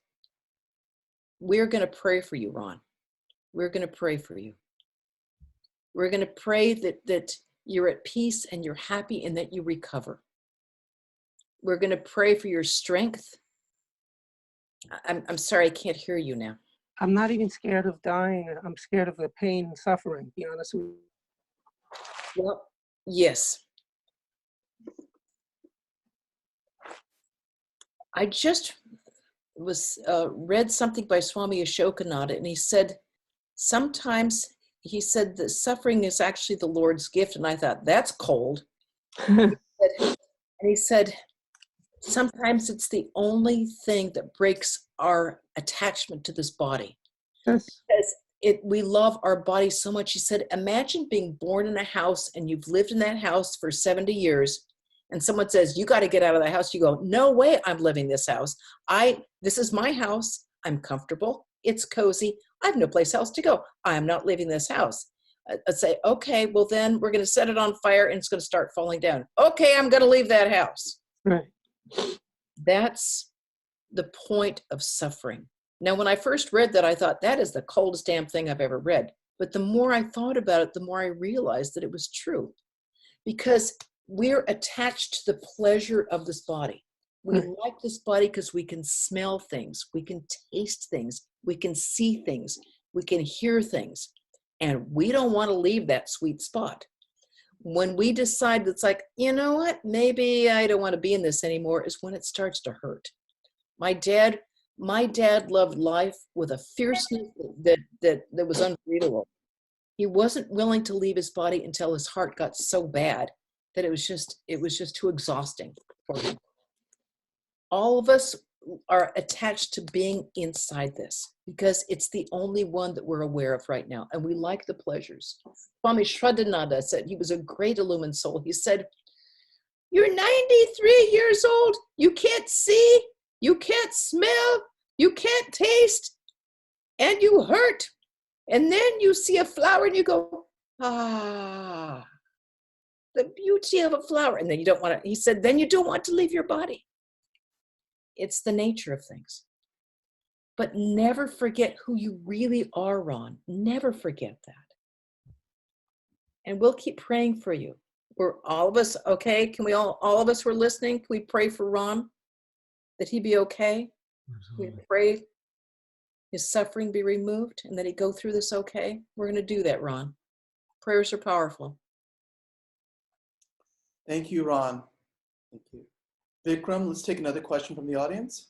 We're going to pray for you, Ron. We're going to pray for you. We're going to pray that you're at peace and you're happy and that you recover. We're going to pray for your strength. I'm sorry, I can't hear you now. I'm not even scared of dying. I'm scared of the pain and suffering, to be honest with you. Well, yes. I just read something by Swami Ashokananda, and he said, sometimes, he said that suffering is actually the Lord's gift, and I thought, that's cold. And he said, sometimes it's the only thing that breaks our attachment to this body. Yes. Because we love our body so much. He said, imagine being born in a house and you've lived in that house for 70 years and someone says, you got to get out of the house. You go, no way I'm living this house. This is my house. I'm comfortable. It's cozy. I have no place else to go. I'm not leaving this house. I'd say, okay, well then we're going to set it on fire and it's going to start falling down. Okay, I'm going to leave that house. Right. That's the point of suffering. Now, when I first read that, I thought that is the coldest damn thing I've ever read. But the more I thought about it, the more I realized that it was true. Because we're attached to the pleasure of this body. We like this body because we can smell things, we can taste things, we can see things, we can hear things. And we don't want to leave that sweet spot. When we decide it's like, you know what, maybe I don't want to be in this anymore, is when it starts to hurt. My dad loved life with a fierceness that was unbelievable. He wasn't willing to leave his body until his heart got so bad that it was just too exhausting for him. All of us are attached to being inside this because it's the only one that we're aware of right now, and we like the pleasures. Swami Tyagananda said, he was a great illumined soul. He said, you're 93 years old, you can't see, you can't smell, you can't taste, and you hurt. And then you see a flower and you go, ah, the beauty of a flower. And then you don't want to, he said, then you don't want to leave your body. It's the nature of things. But never forget who you really are, Ron. Never forget that. And we'll keep praying for you. We're all of us, okay? Can we all of us who are listening, can we pray for Ron? That he be okay? Absolutely. We pray his suffering be removed and that he go through this okay? We're going to do that, Ron. Prayers are powerful. Thank you, Ron. Thank you. Vikram, let's take another question from the audience.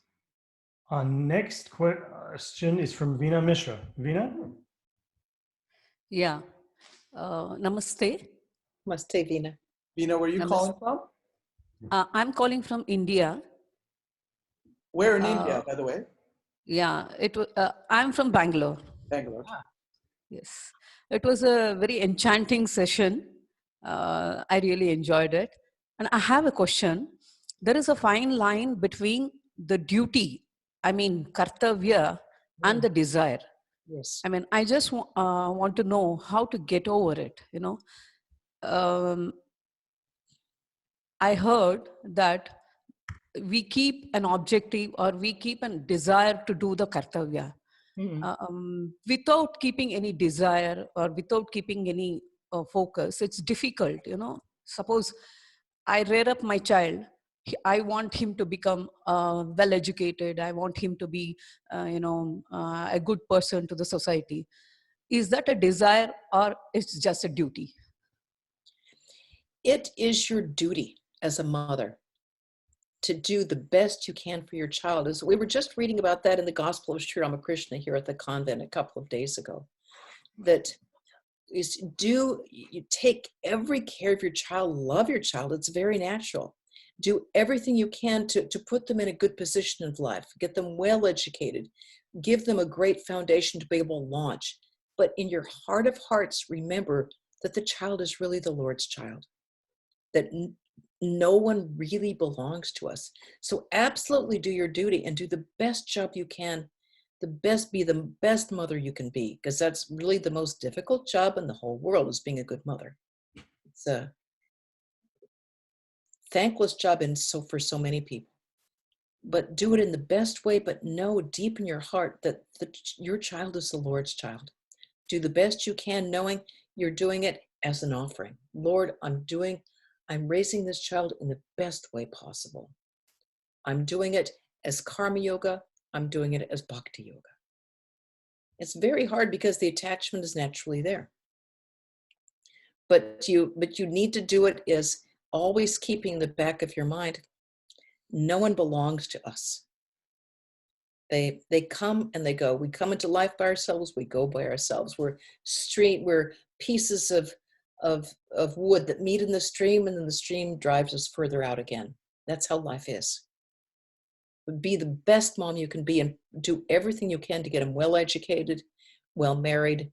Our next question is from Veena Mishra. Veena? Yeah. Namaste. Namaste, Veena. Veena, where are you calling from? I'm calling from India. Where in India, by the way? Yeah, I'm from Bangalore. Bangalore. Yes. It was a very enchanting session. I really enjoyed it. And I have a question. There is a fine line between the duty, kartavya, and the desire. Yes. I just want to know how to get over it, I heard that we keep an objective or we keep a desire to do the kartavya. Without keeping any desire or without keeping any focus, it's difficult, Suppose I rear up my child, I want him to become well educated. I want him to be, a good person to the society. Is that a desire or it's just a duty? It is your duty as a mother to do the best you can for your child. As we were just reading about that in the Gospel of Sri Ramakrishna here at the convent a couple of days ago, that you take every care of your child, love your child. It's very natural. Do everything you can to put them in a good position of life, get them well educated, give them a great foundation to be able to launch. But in your heart of hearts, remember that the child is really the Lord's child, that no one really belongs to us. So absolutely do your duty and do the best job you can, be the best mother you can be, because that's really the most difficult job in the whole world, is being a good mother. It's a thankless job for so many people. But do it in the best way, but know deep in your heart that your child is the Lord's child. Do the best you can, knowing you're doing it as an offering. Lord, I'm raising this child in the best way possible. I'm doing it as karma yoga. I'm doing it as bhakti yoga. It's very hard because the attachment is naturally there. But you need to do it as always keeping in the back of your mind, no one belongs to us. They come and they go. We come into life by ourselves, we go by ourselves. We're pieces of wood that meet in the stream, and then the stream drives us further out again. That's how life is. Be the best mom you can be and do everything you can to get him well educated, well married,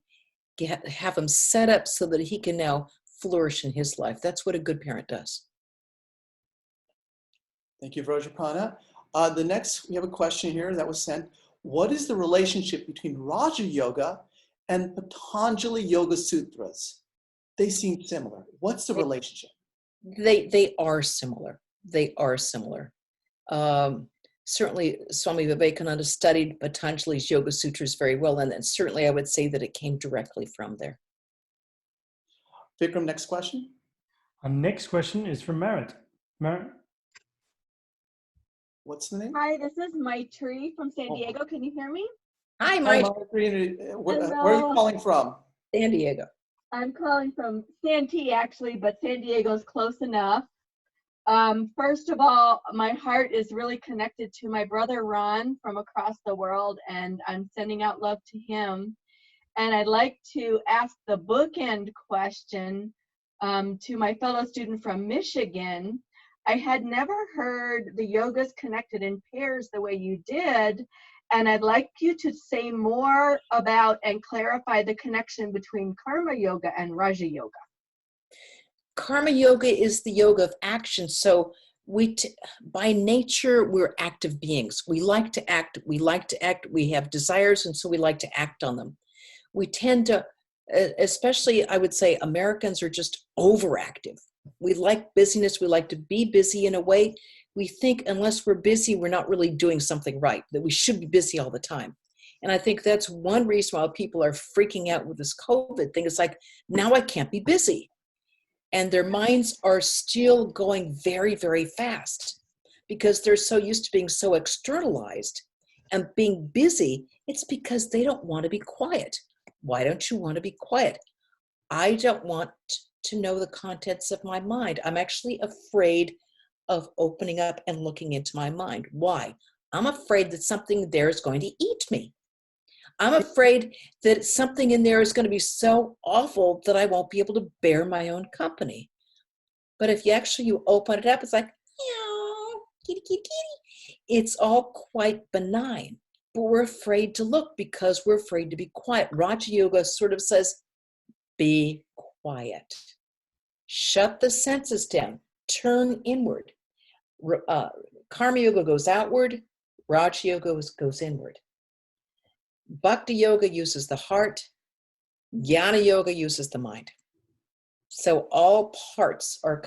have him set up so that he can now flourish in his life. That's what a good parent does. Thank you, Vrajaprana. The next, we have a question here that was sent. What is the relationship between Raja Yoga and Patanjali Yoga Sutras? They seem similar. What's the relationship? They are similar. They are similar. Certainly, Swami Vivekananda studied Patanjali's Yoga Sutras very well, and certainly I would say that it came directly from there. Vikram, next question. Our next question is from Merit. Merit? What's the name? Hi, this is Maitri from San Diego. Can you hear me? Hi, Mike. Where are you calling from? San Diego. I'm calling from Santee, actually, but San Diego's close enough. First of all, my heart is really connected to my brother Ron from across the world, and I'm sending out love to him. And I'd like to ask the bookend question to my fellow student from Michigan. I had never heard the yogas connected in pairs the way you did, and I'd like you to say more about and clarify the connection between karma yoga and Raja yoga. Karma yoga is the yoga of action. So by nature, we're active beings. We like to act. We have desires, and so we like to act on them. We tend to, especially I would say Americans are just overactive. We like busyness. We like to be busy in a way. We think unless we're busy, we're not really doing something right, that we should be busy all the time. And I think that's one reason why people are freaking out with this COVID thing. It's like, now I can't be busy. And their minds are still going very, very fast because they're so used to being so externalized and being busy. It's because they don't want to be quiet. Why don't you want to be quiet? I don't want to know the contents of my mind. I'm actually afraid of opening up and looking into my mind. Why? I'm afraid that something there is going to eat me. I'm afraid that something in there is going to be so awful that I won't be able to bear my own company. But if you open it up, it's like, meow, kitty, kitty, kitty. It's all quite benign. But we're afraid to look because we're afraid to be quiet. Raja Yoga sort of says, be quiet. Shut the senses down. Turn inward. Karma Yoga goes outward. Raja Yoga goes inward. Bhakti Yoga uses the heart. Jnana Yoga uses the mind. So all parts are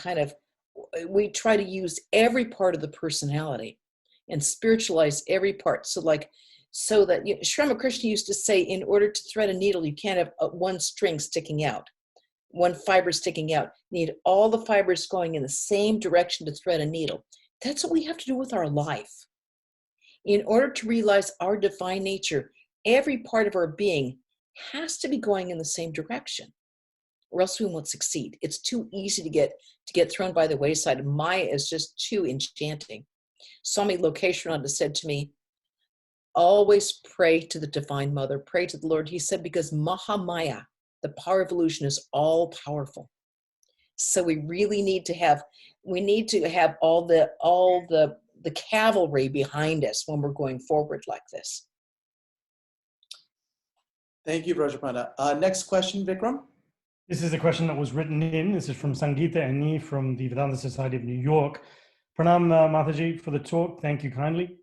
we try to use every part of the personality and spiritualize every part. So that Sri Ramakrishna used to say, in order to thread a needle, you can't have one string sticking out, one fiber sticking out. You need all the fibers going in the same direction to thread a needle. That's what we have to do with our life. In order to realize our divine nature, every part of our being has to be going in the same direction, or else we won't succeed. It's too easy to get thrown by the wayside. Maya is just too enchanting. Swami Lokesharananda said to me, always pray to the Divine Mother, pray to the Lord. He said, because Mahamaya, The power of illusion is all powerful. So we really need to have all the cavalry behind us when we're going forward like this. Thank you, Vrajaprana. Next question, Vikram. This is a question that was written in. This is from Sangeeta Annie from the Vedanta Society of New York. Pranam Mataji for the talk. Thank you kindly.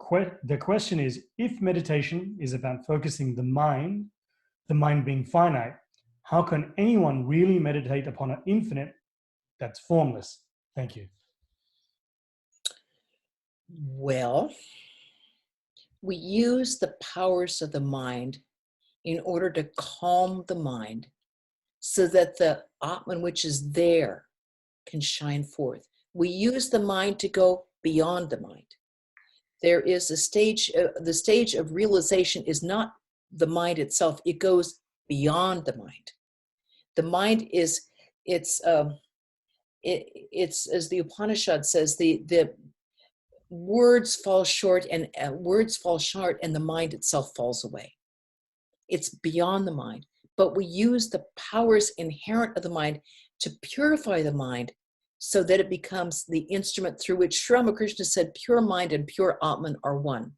The question is, if meditation is about focusing the mind being finite, how can anyone really meditate upon an infinite that's formless? Thank you. Well, we use the powers of the mind in order to calm the mind so that the Atman, which is there, can shine forth. We use the mind to go beyond the mind. There is a stage, the stage of realization is not the mind itself, it goes beyond the mind. The mind is, it's as the Upanishad says, the words fall short and the mind itself falls away. It's beyond the mind, but we use the powers inherent of the mind to purify the mind so that it becomes the instrument through which Sri Ramakrishna said pure mind and pure Atman are one.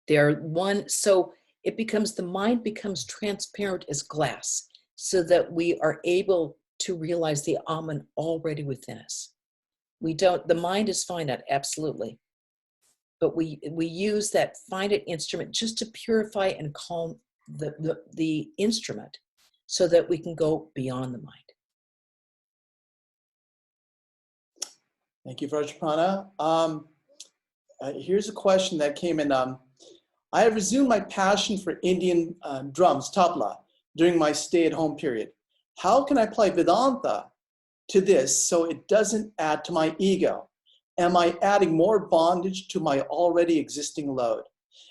They are one, so it becomes, the mind becomes transparent as glass so that we are able to realize the Atman already within us. The mind is finite, absolutely. But we use that finite instrument just to purify and calm the instrument so that we can go beyond the mind. Thank you, Vrajaprana. Here's a question that came in. I have resumed my passion for Indian drums, tabla, during my stay-at-home period. How can I apply Vedanta to this so it doesn't add to my ego? Am I adding more bondage to my already existing load?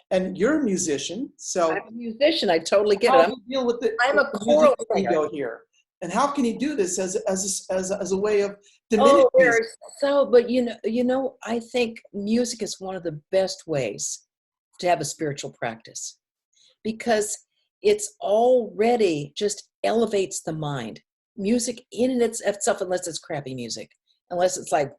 And you're a musician, so I'm a musician. I totally get how it. do you deal with I'm a choral singer. ego here, and how can you do this as a way of diminishing? Oh, there's but you know, I think music is one of the best ways to have a spiritual practice because it's already just elevates the mind. Music in and itself, unless it's crappy music, unless it's like,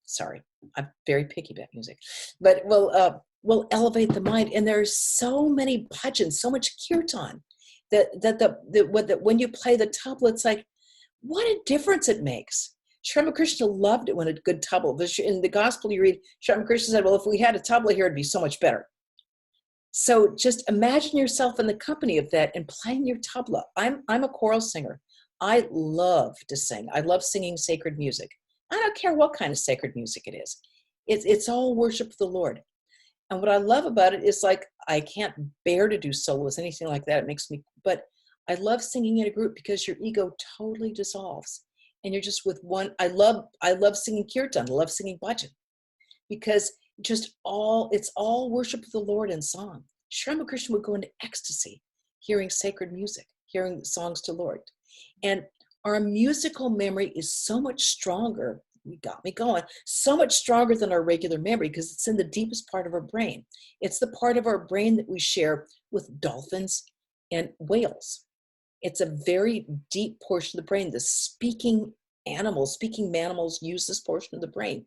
sorry, I'm very picky about music, but will elevate the mind. And there's so many bhajans, so much kirtan that when you play the tabla, it's like, what a difference it makes. Sri Ramakrishna loved it when a good tabla. In the gospel you read, Sri Ramakrishna said, well, if we had a tabla here, it'd be so much better. So just imagine yourself in the company of that and playing your tabla. I'm a choral singer. I love to sing. I love singing sacred music. I don't care what kind of sacred music it is. It's all worship of the Lord. And what I love about it is, like, I can't bear to do solos, anything like that. It makes me, but I love singing in a group because your ego totally dissolves. And you're just with one. I love singing kirtan. I love singing bhajan because it's all worship of the Lord in song. Sri Ramakrishna would go into ecstasy hearing sacred music, hearing songs to Lord. And our musical memory is so much stronger. You got me going. So much stronger than our regular memory because it's in the deepest part of our brain. It's the part of our brain that we share with dolphins and whales. It's a very deep portion of the brain. The speaking mammals use this portion of the brain.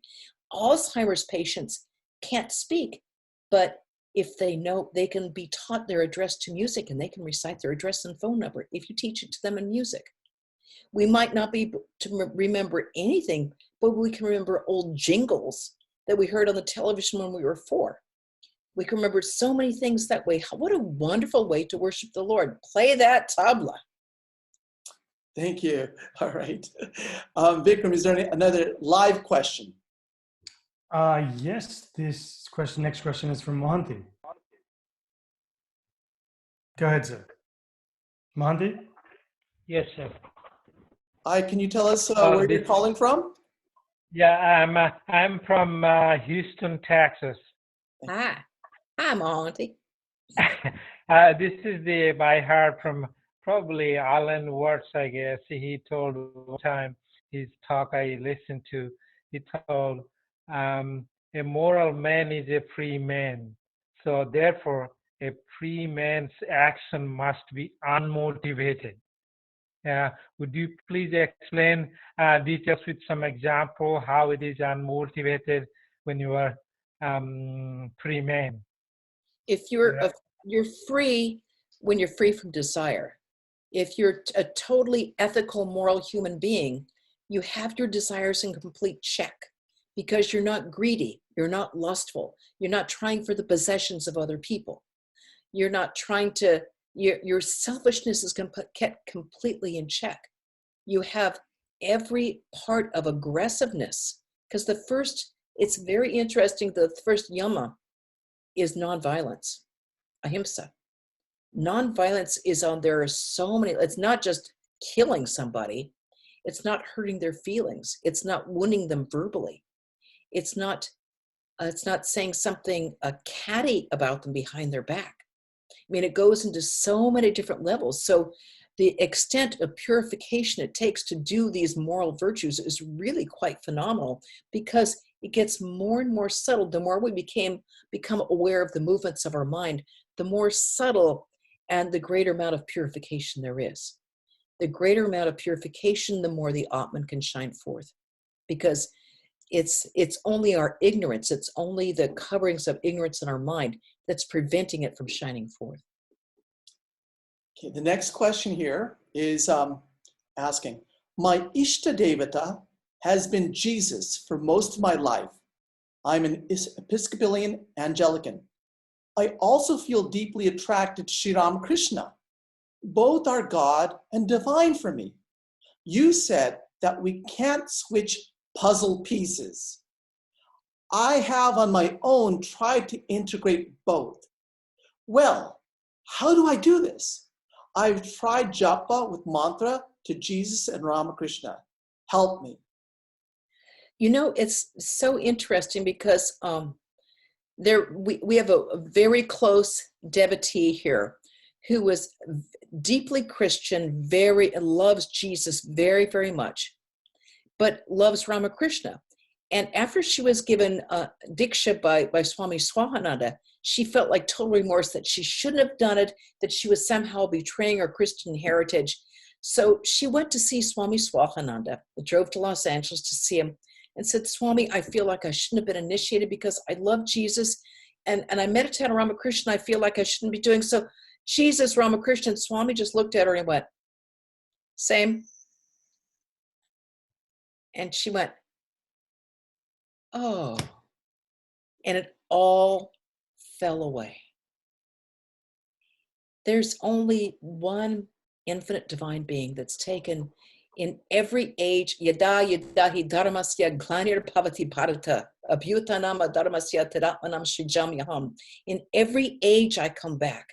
Alzheimer's patients can't speak, but if they know, they can be taught their address to music and they can recite their address and phone number if you teach it to them in music. We might not be able to remember anything, but we can remember old jingles that we heard on the television when we were 4. We can remember so many things that way. What a wonderful way to worship the Lord. Play that tabla. Thank you. All right. Vikram, is there another live question? Yes, next question is from Mohanty. Go ahead, sir. Mohanty? Yes, sir. Hi, can you tell us where you're calling from? Yeah, I'm from Houston, Texas. Hi, Mohanty. This is by heart from probably Alan Watts, I guess. He told one time, his talk I listened to, he told, a moral man is a free man. So therefore, a free man's action must be unmotivated. Would you please explain details with some example how it is unmotivated when you are free man? If you're free when you're free from desire. If you're a totally ethical, moral human being, you have your desires in complete check because you're not greedy, you're not lustful, you're not trying for the possessions of other people. You're not trying to, your selfishness is kept completely in check. You have every part of aggressiveness, because it's very interesting, the first yama is nonviolence, ahimsa. Nonviolence is on, there are so many, it's not just killing somebody, it's not hurting their feelings, it's not wounding them verbally, it's not saying something catty about them behind their back. I mean, it goes into so many different levels. So the extent of purification it takes to do these moral virtues is really quite phenomenal, because it gets more and more subtle. The more we become aware of the movements of our mind, the more subtle and the greater amount of purification there is. The greater amount of purification, the more the Atman can shine forth, because it's only our ignorance, it's only the coverings of ignorance in our mind that's preventing it from shining forth. Okay, the next question here is asking, my Ishta Devata has been Jesus for most of my life. I'm an Episcopalian Anglican. I also feel deeply attracted to Sri Ramakrishna. Both are God and divine for me. You said that we can't switch puzzle pieces. I have on my own tried to integrate both. Well, how do I do this? I've tried japa with mantra to Jesus and Ramakrishna. Help me. You know, it's so interesting because we have a very close devotee here who was deeply Christian, loves Jesus very, very much, but loves Ramakrishna. And after she was given Diksha by Swami Swahananda, she felt like total remorse that she shouldn't have done it, that she was somehow betraying her Christian heritage. So she went to see Swami Swahananda, drove to Los Angeles to see him, and said, Swami, I feel like I shouldn't have been initiated because I love Jesus, and I meditate on Ramakrishna. I feel like I shouldn't be doing so. Jesus, Ramakrishna, and Swami just looked at her and went, same. And she went, oh, and it all fell away. There's only one infinite divine being that's taken in every age. Yada yadahi dharmasya glanir bhavati bharata abhyutanama dharmasya tadatmanam shrijam yaham. In every age I come back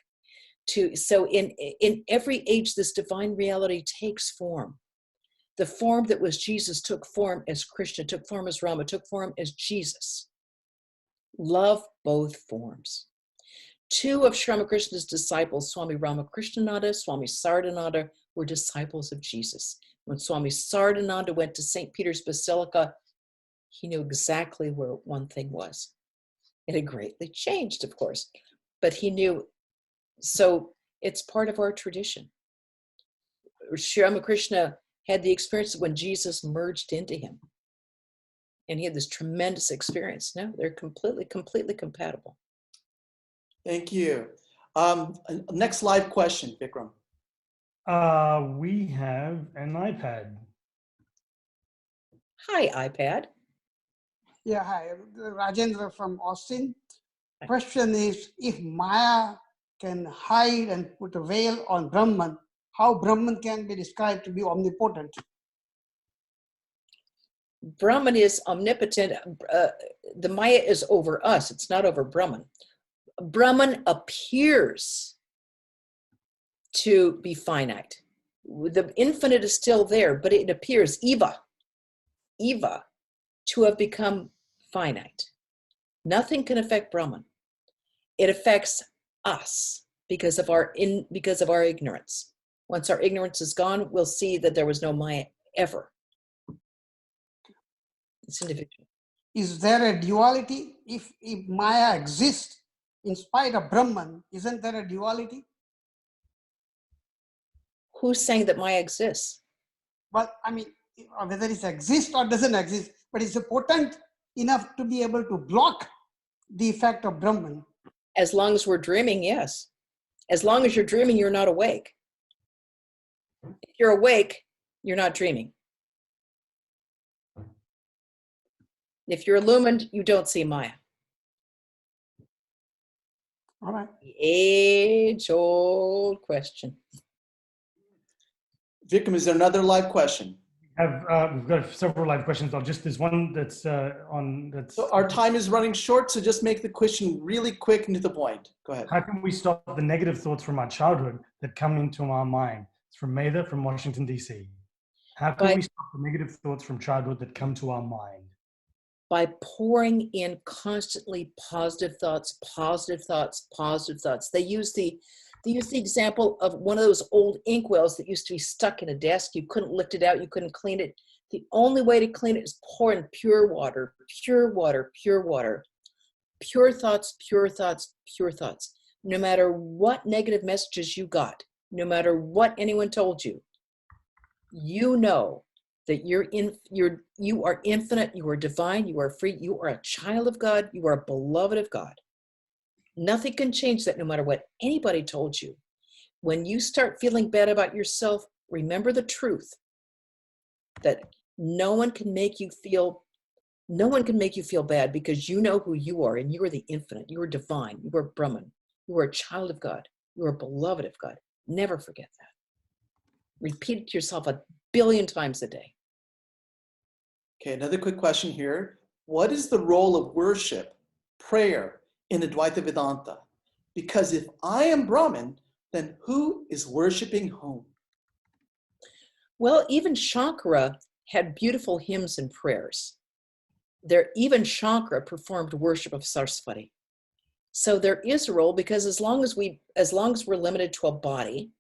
to, so in every age this divine reality takes form. The form that was Jesus took form as Krishna, took form as Rama, took form as Jesus. Love both forms. Two of Sri Ramakrishna's disciples, Swami Ramakrishnananda, Swami Saradananda, were disciples of Jesus. When Swami Saradananda went to St. Peter's Basilica, he knew exactly where one thing was. It had greatly changed, of course, but he knew. So it's part of our tradition. Sri Ramakrishna had the experience when Jesus merged into him. And he had this tremendous experience. No, they're completely compatible. Thank you. Next live question, Vikram. We have an iPad. Hi, iPad. Yeah, hi. Rajendra from Austin. Question is, if Maya can hide and put a veil on Brahman, how Brahman can be described to be omnipotent? Brahman is omnipotent. The Maya is over us. It's not over Brahman. Brahman appears to be finite. The infinite is still there, but it appears, Eva, to have become finite. Nothing can affect Brahman. It affects us because of our ignorance. Once our ignorance is gone, we'll see that there was no Maya ever. It's individual. Is there a duality? If Maya exists, in spite of Brahman, isn't there a duality? Who's saying that Maya exists? Well, I mean, whether it exists or doesn't exist, but it's potent enough to be able to block the effect of Brahman. As long as we're dreaming, yes. As long as you're dreaming, you're not awake. If you're awake, you're not dreaming. If you're illumined, you don't see Maya. All right. The age-old question. Vikram, is there another live question? We've got several live questions. There's one that's So our time is running short, so just make the question really quick and to the point. Go ahead. How can we stop the negative thoughts from our childhood that come into our mind? It's from Mather from Washington, D.C. How can we stop the negative thoughts from childhood that come to our mind? By pouring in constantly positive thoughts, positive thoughts, positive thoughts. They use the example of one of those old inkwells that used to be stuck in a desk. You couldn't lift it out, you couldn't clean it. The only way to clean it is pour in pure water, pure water, pure water. Pure thoughts, pure thoughts, pure thoughts. No matter what negative messages you got, no matter what anyone told you, you know that you are infinite, you are divine, you are free, you are a child of God, you are a beloved of God. Nothing can change that no matter what anybody told you. When you start feeling bad about yourself, remember the truth that no one can make you feel bad because you know who you are and you are the infinite, you are divine, you are Brahman, you are a child of God, you are a beloved of God. Never forget that. Repeat it to yourself 1 billion times a day. Okay, another quick question here. What is the role of worship, prayer in Advaita Vedanta? Because if I am Brahman, then who is worshiping whom? Well, even Shankara had beautiful hymns and prayers. Even Shankara performed worship of Saraswati. So there is a role, because as long as we're limited to a body,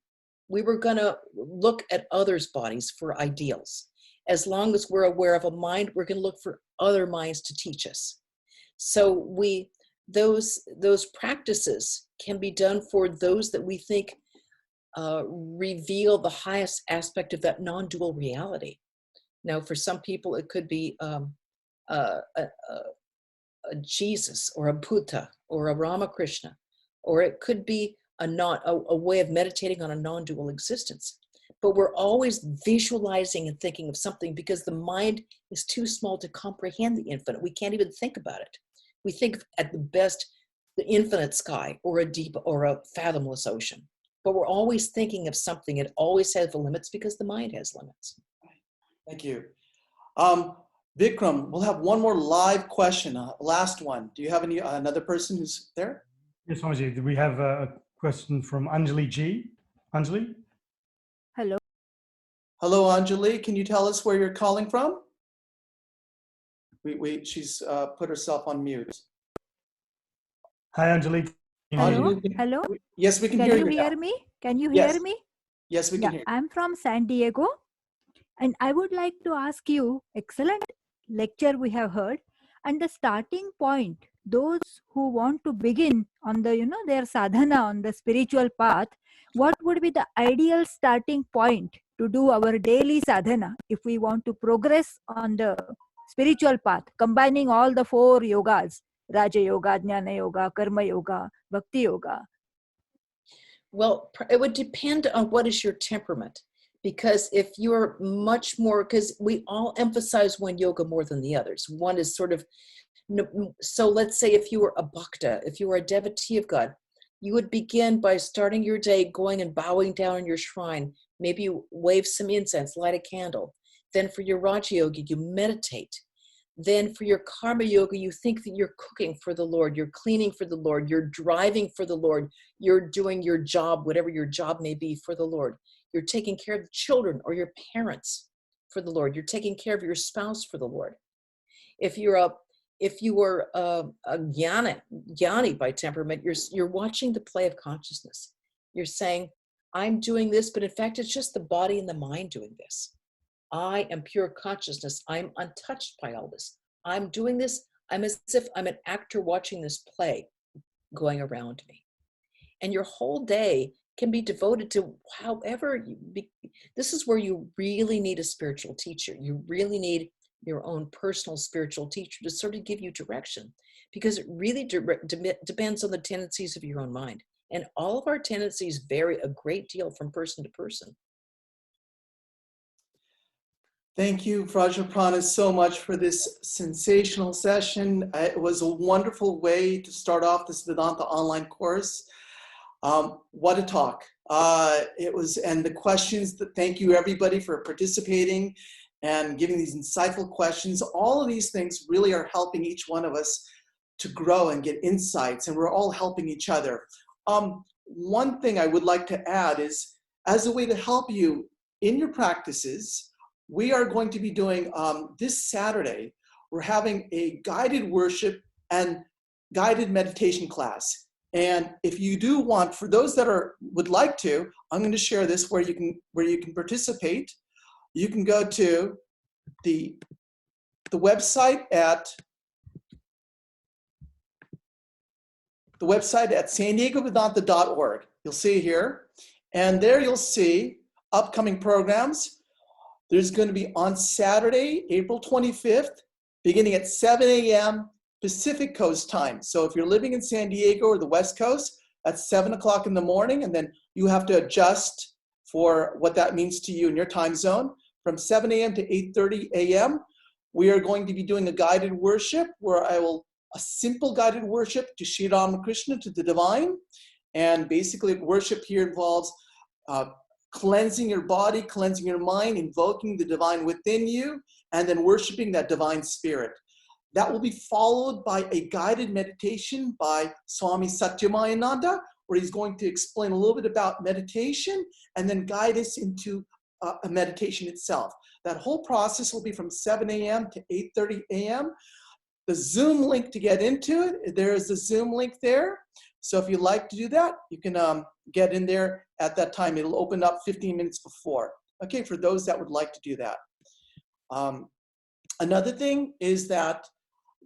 we were going to look at others' bodies for ideals. As long as we're aware of a mind, we're going to look for other minds to teach us. So those practices can be done for those that we think reveal the highest aspect of that non-dual reality. Now, for some people, it could be a Jesus or a Buddha or a Ramakrishna, or it could be a way of meditating on a non-dual existence. But we're always visualizing and thinking of something because the mind is too small to comprehend the infinite. We can't even think about it. We think at the best the infinite sky or a deep or a fathomless ocean. But we're always thinking of something. It always has the limits because the mind has limits. Thank you. Vikram, we'll have one more live question, last one. Do you have another person who's there? Yes, Swamiji, we have a question from Anjali G. Anjali? Hello. Hello, Anjali. Can you tell us where you're calling from? She's put herself on mute. Hi, Anjali. Hello. Hello. Yes, we can hear you. Can you hear me? Can you hear me? Yes, we can hear you. I'm from San Diego, and I would like to ask you, excellent lecture we have heard, and the starting point, those who want to begin on the, their sadhana on the spiritual path, what would be the ideal starting point to do our daily sadhana if we want to progress on the spiritual path, combining all the 4 yogas, Raja Yoga, Jnana Yoga, Karma Yoga, Bhakti Yoga? Well, it would depend on what is your temperament. Because if you're much more, because we all emphasize one yoga more than the others. One is sort of, so let's say if you were a bhakta, if you were a devotee of God, you would begin by starting your day going and bowing down in your shrine. Maybe you wave some incense, light a candle. Then for your Raja Yoga, you meditate. Then for your Karma Yoga, you think that you're cooking for the Lord, you're cleaning for the Lord, you're driving for the Lord, you're doing your job, whatever your job may be, for the Lord. You're taking care of the children or your parents for the Lord. You're taking care of your spouse for the Lord. If you were a jnani by temperament, you're watching the play of consciousness. You're saying, I'm doing this, but in fact, it's just the body and the mind doing this. I am pure consciousness. I'm untouched by all this. I'm doing this. I'm as if I'm an actor watching this play. going around me. And your whole day can be devoted to however this is where you really need a spiritual teacher. You really need your own personal spiritual teacher to sort of give you direction, because it really depends on the tendencies of your own mind. And all of our tendencies vary a great deal from person to person. Thank you, Vrajaprana, so much for this sensational session. It was a wonderful way to start off this Vedanta online course. What a talk. It was, and the questions, thank you everybody for participating and giving these insightful questions. All of these things really are helping each one of us to grow and get insights, and we're all helping each other. One thing I would like to add is, as a way to help you in your practices, we are going to be doing, this Saturday, we're having a guided worship and guided meditation class. And if you do want, for those that would like to, I'm going to share this where you can participate. You can go to the website at sandiegovedanta.org. You'll see here, and there you'll see upcoming programs. There's going to be on Saturday, April 25th, beginning at 7 a.m. Pacific Coast time. So if you're living in San Diego or the West Coast, that's 7 o'clock in the morning, and then you have to adjust for what that means to you in your time zone. From 7 a.m. to 8:30 a.m., we are going to be doing a guided worship where a simple guided worship to Sri Ramakrishna, to the divine. And basically worship here involves cleansing your body, cleansing your mind, invoking the divine within you, and then worshiping that divine spirit. That will be followed by a guided meditation by Swami Tyagananda, where he's going to explain a little bit about meditation and then guide us into a meditation itself. That whole process will be from 7 a.m. to 8:30 a.m. The Zoom link to get into it, there is a Zoom link there. So if you'd like to do that, you can get in there at that time. It'll open up 15 minutes before. Okay, for those that would like to do that. Another thing is that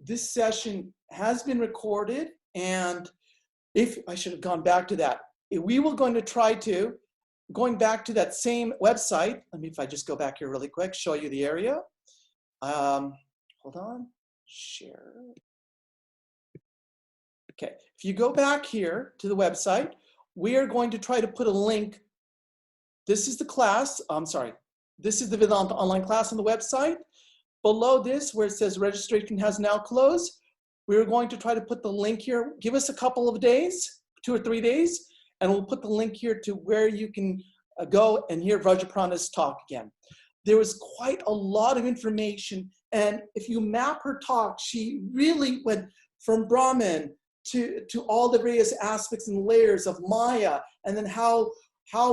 this session has been recorded, and if I should have gone back to that, we were going to try to, going back to that same website. Let me, if I just go back here really quick, show you the area. Hold on, share. Okay, if you go back here to the website, we are going to try to put a link. This is the class, this is the Vedanta online class on the website. Below this, where it says registration has now closed, we're going to try to put the link here. Give us a couple of days, 2 or 3 days, and we'll put the link here to where you can go and hear Vrajaprana's talk again. There was quite a lot of information, and if you map her talk, she really went from Brahman to all the various aspects and layers of Maya, and then how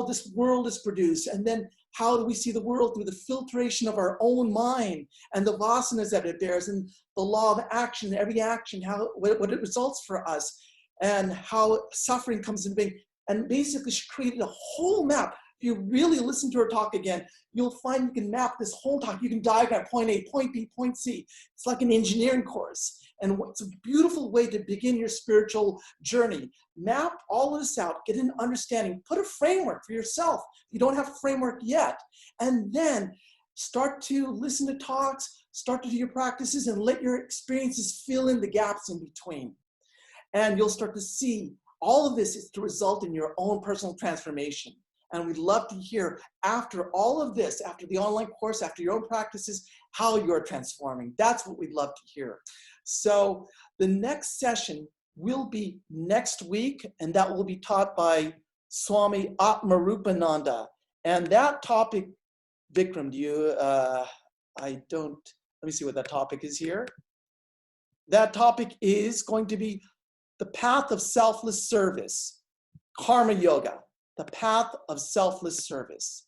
this world is produced, and then how do we see the world through the filtration of our own mind and the vasanas that it bears, and the law of action, every action, what it results for us, and how suffering comes into being. And basically she created a whole map. If you really listen to her talk again, you'll find you can map this whole talk. You can diagram point A, point B, point C. It's like an engineering course. And it's a beautiful way to begin your spiritual journey. Map all of this out, get an understanding, put a framework for yourself. If you don't have a framework yet, and then start to listen to talks, start to do your practices, and let your experiences fill in the gaps in between. And you'll start to see all of this is to result in your own personal transformation. And we'd love to hear after all of this, after the online course, after your own practices, how you're transforming. That's what we'd love to hear. So the next session will be next week, and that will be taught by Swami Atmarupananda. And that topic, Vikram, let me see what that topic is here. That topic is going to be the path of selfless service, karma yoga. The path of selfless service.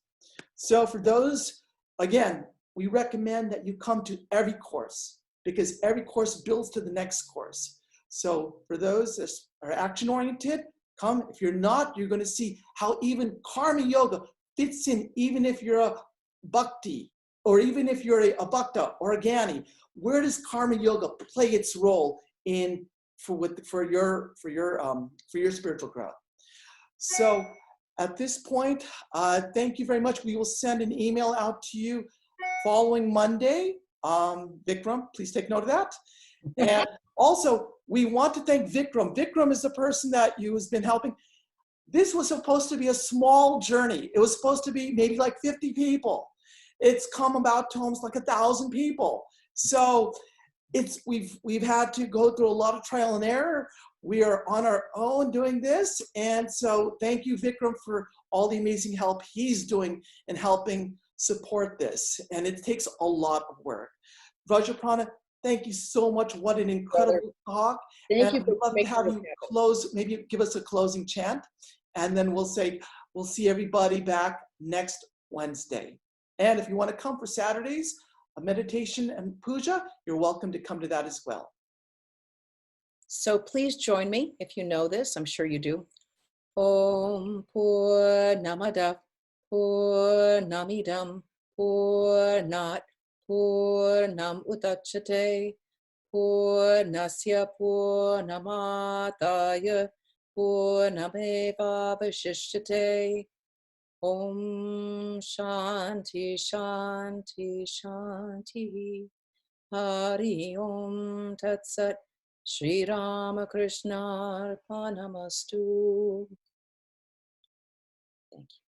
So for those, again, we recommend that you come to every course, because every course builds to the next course. So for those that are action-oriented, come. If you're not, you're going to see how even karma yoga fits in, even if you're a bhakti, or even if you're a bhakta or a gyani. Where does karma yoga play its role in for your spiritual growth. So at this point, thank you very much. We will send an email out to you following Monday. Vikram, please take note of that. And also, we want to thank Vikram. Vikram is the person that you has been helping. This was supposed to be a small journey. It was supposed to be maybe like 50 people. It's come about to almost like 1,000 people. So we've had to go through a lot of trial and error. We are on our own doing this. And so thank you, Vikram, for all the amazing help he's doing in helping support this. And it takes a lot of work. Vrajaprana, thank you so much. What an incredible talk. Thank and you for I'd love to have you close, maybe give us a closing chant. And then we'll see everybody back next Wednesday. And if you want to come for Saturdays, a meditation and puja, you're welcome to come to that as well. So please join me if you know this. I'm sure you do. Om Purnamada Purnamidam Purnat Purnam Udachyate Purnasya Purnamadaya Purnameva Vashishyate. Om Shanti Shanti Shanti. Hari Om Tat Sat. Shri Ramakrishna Arpanamastu. Thank you.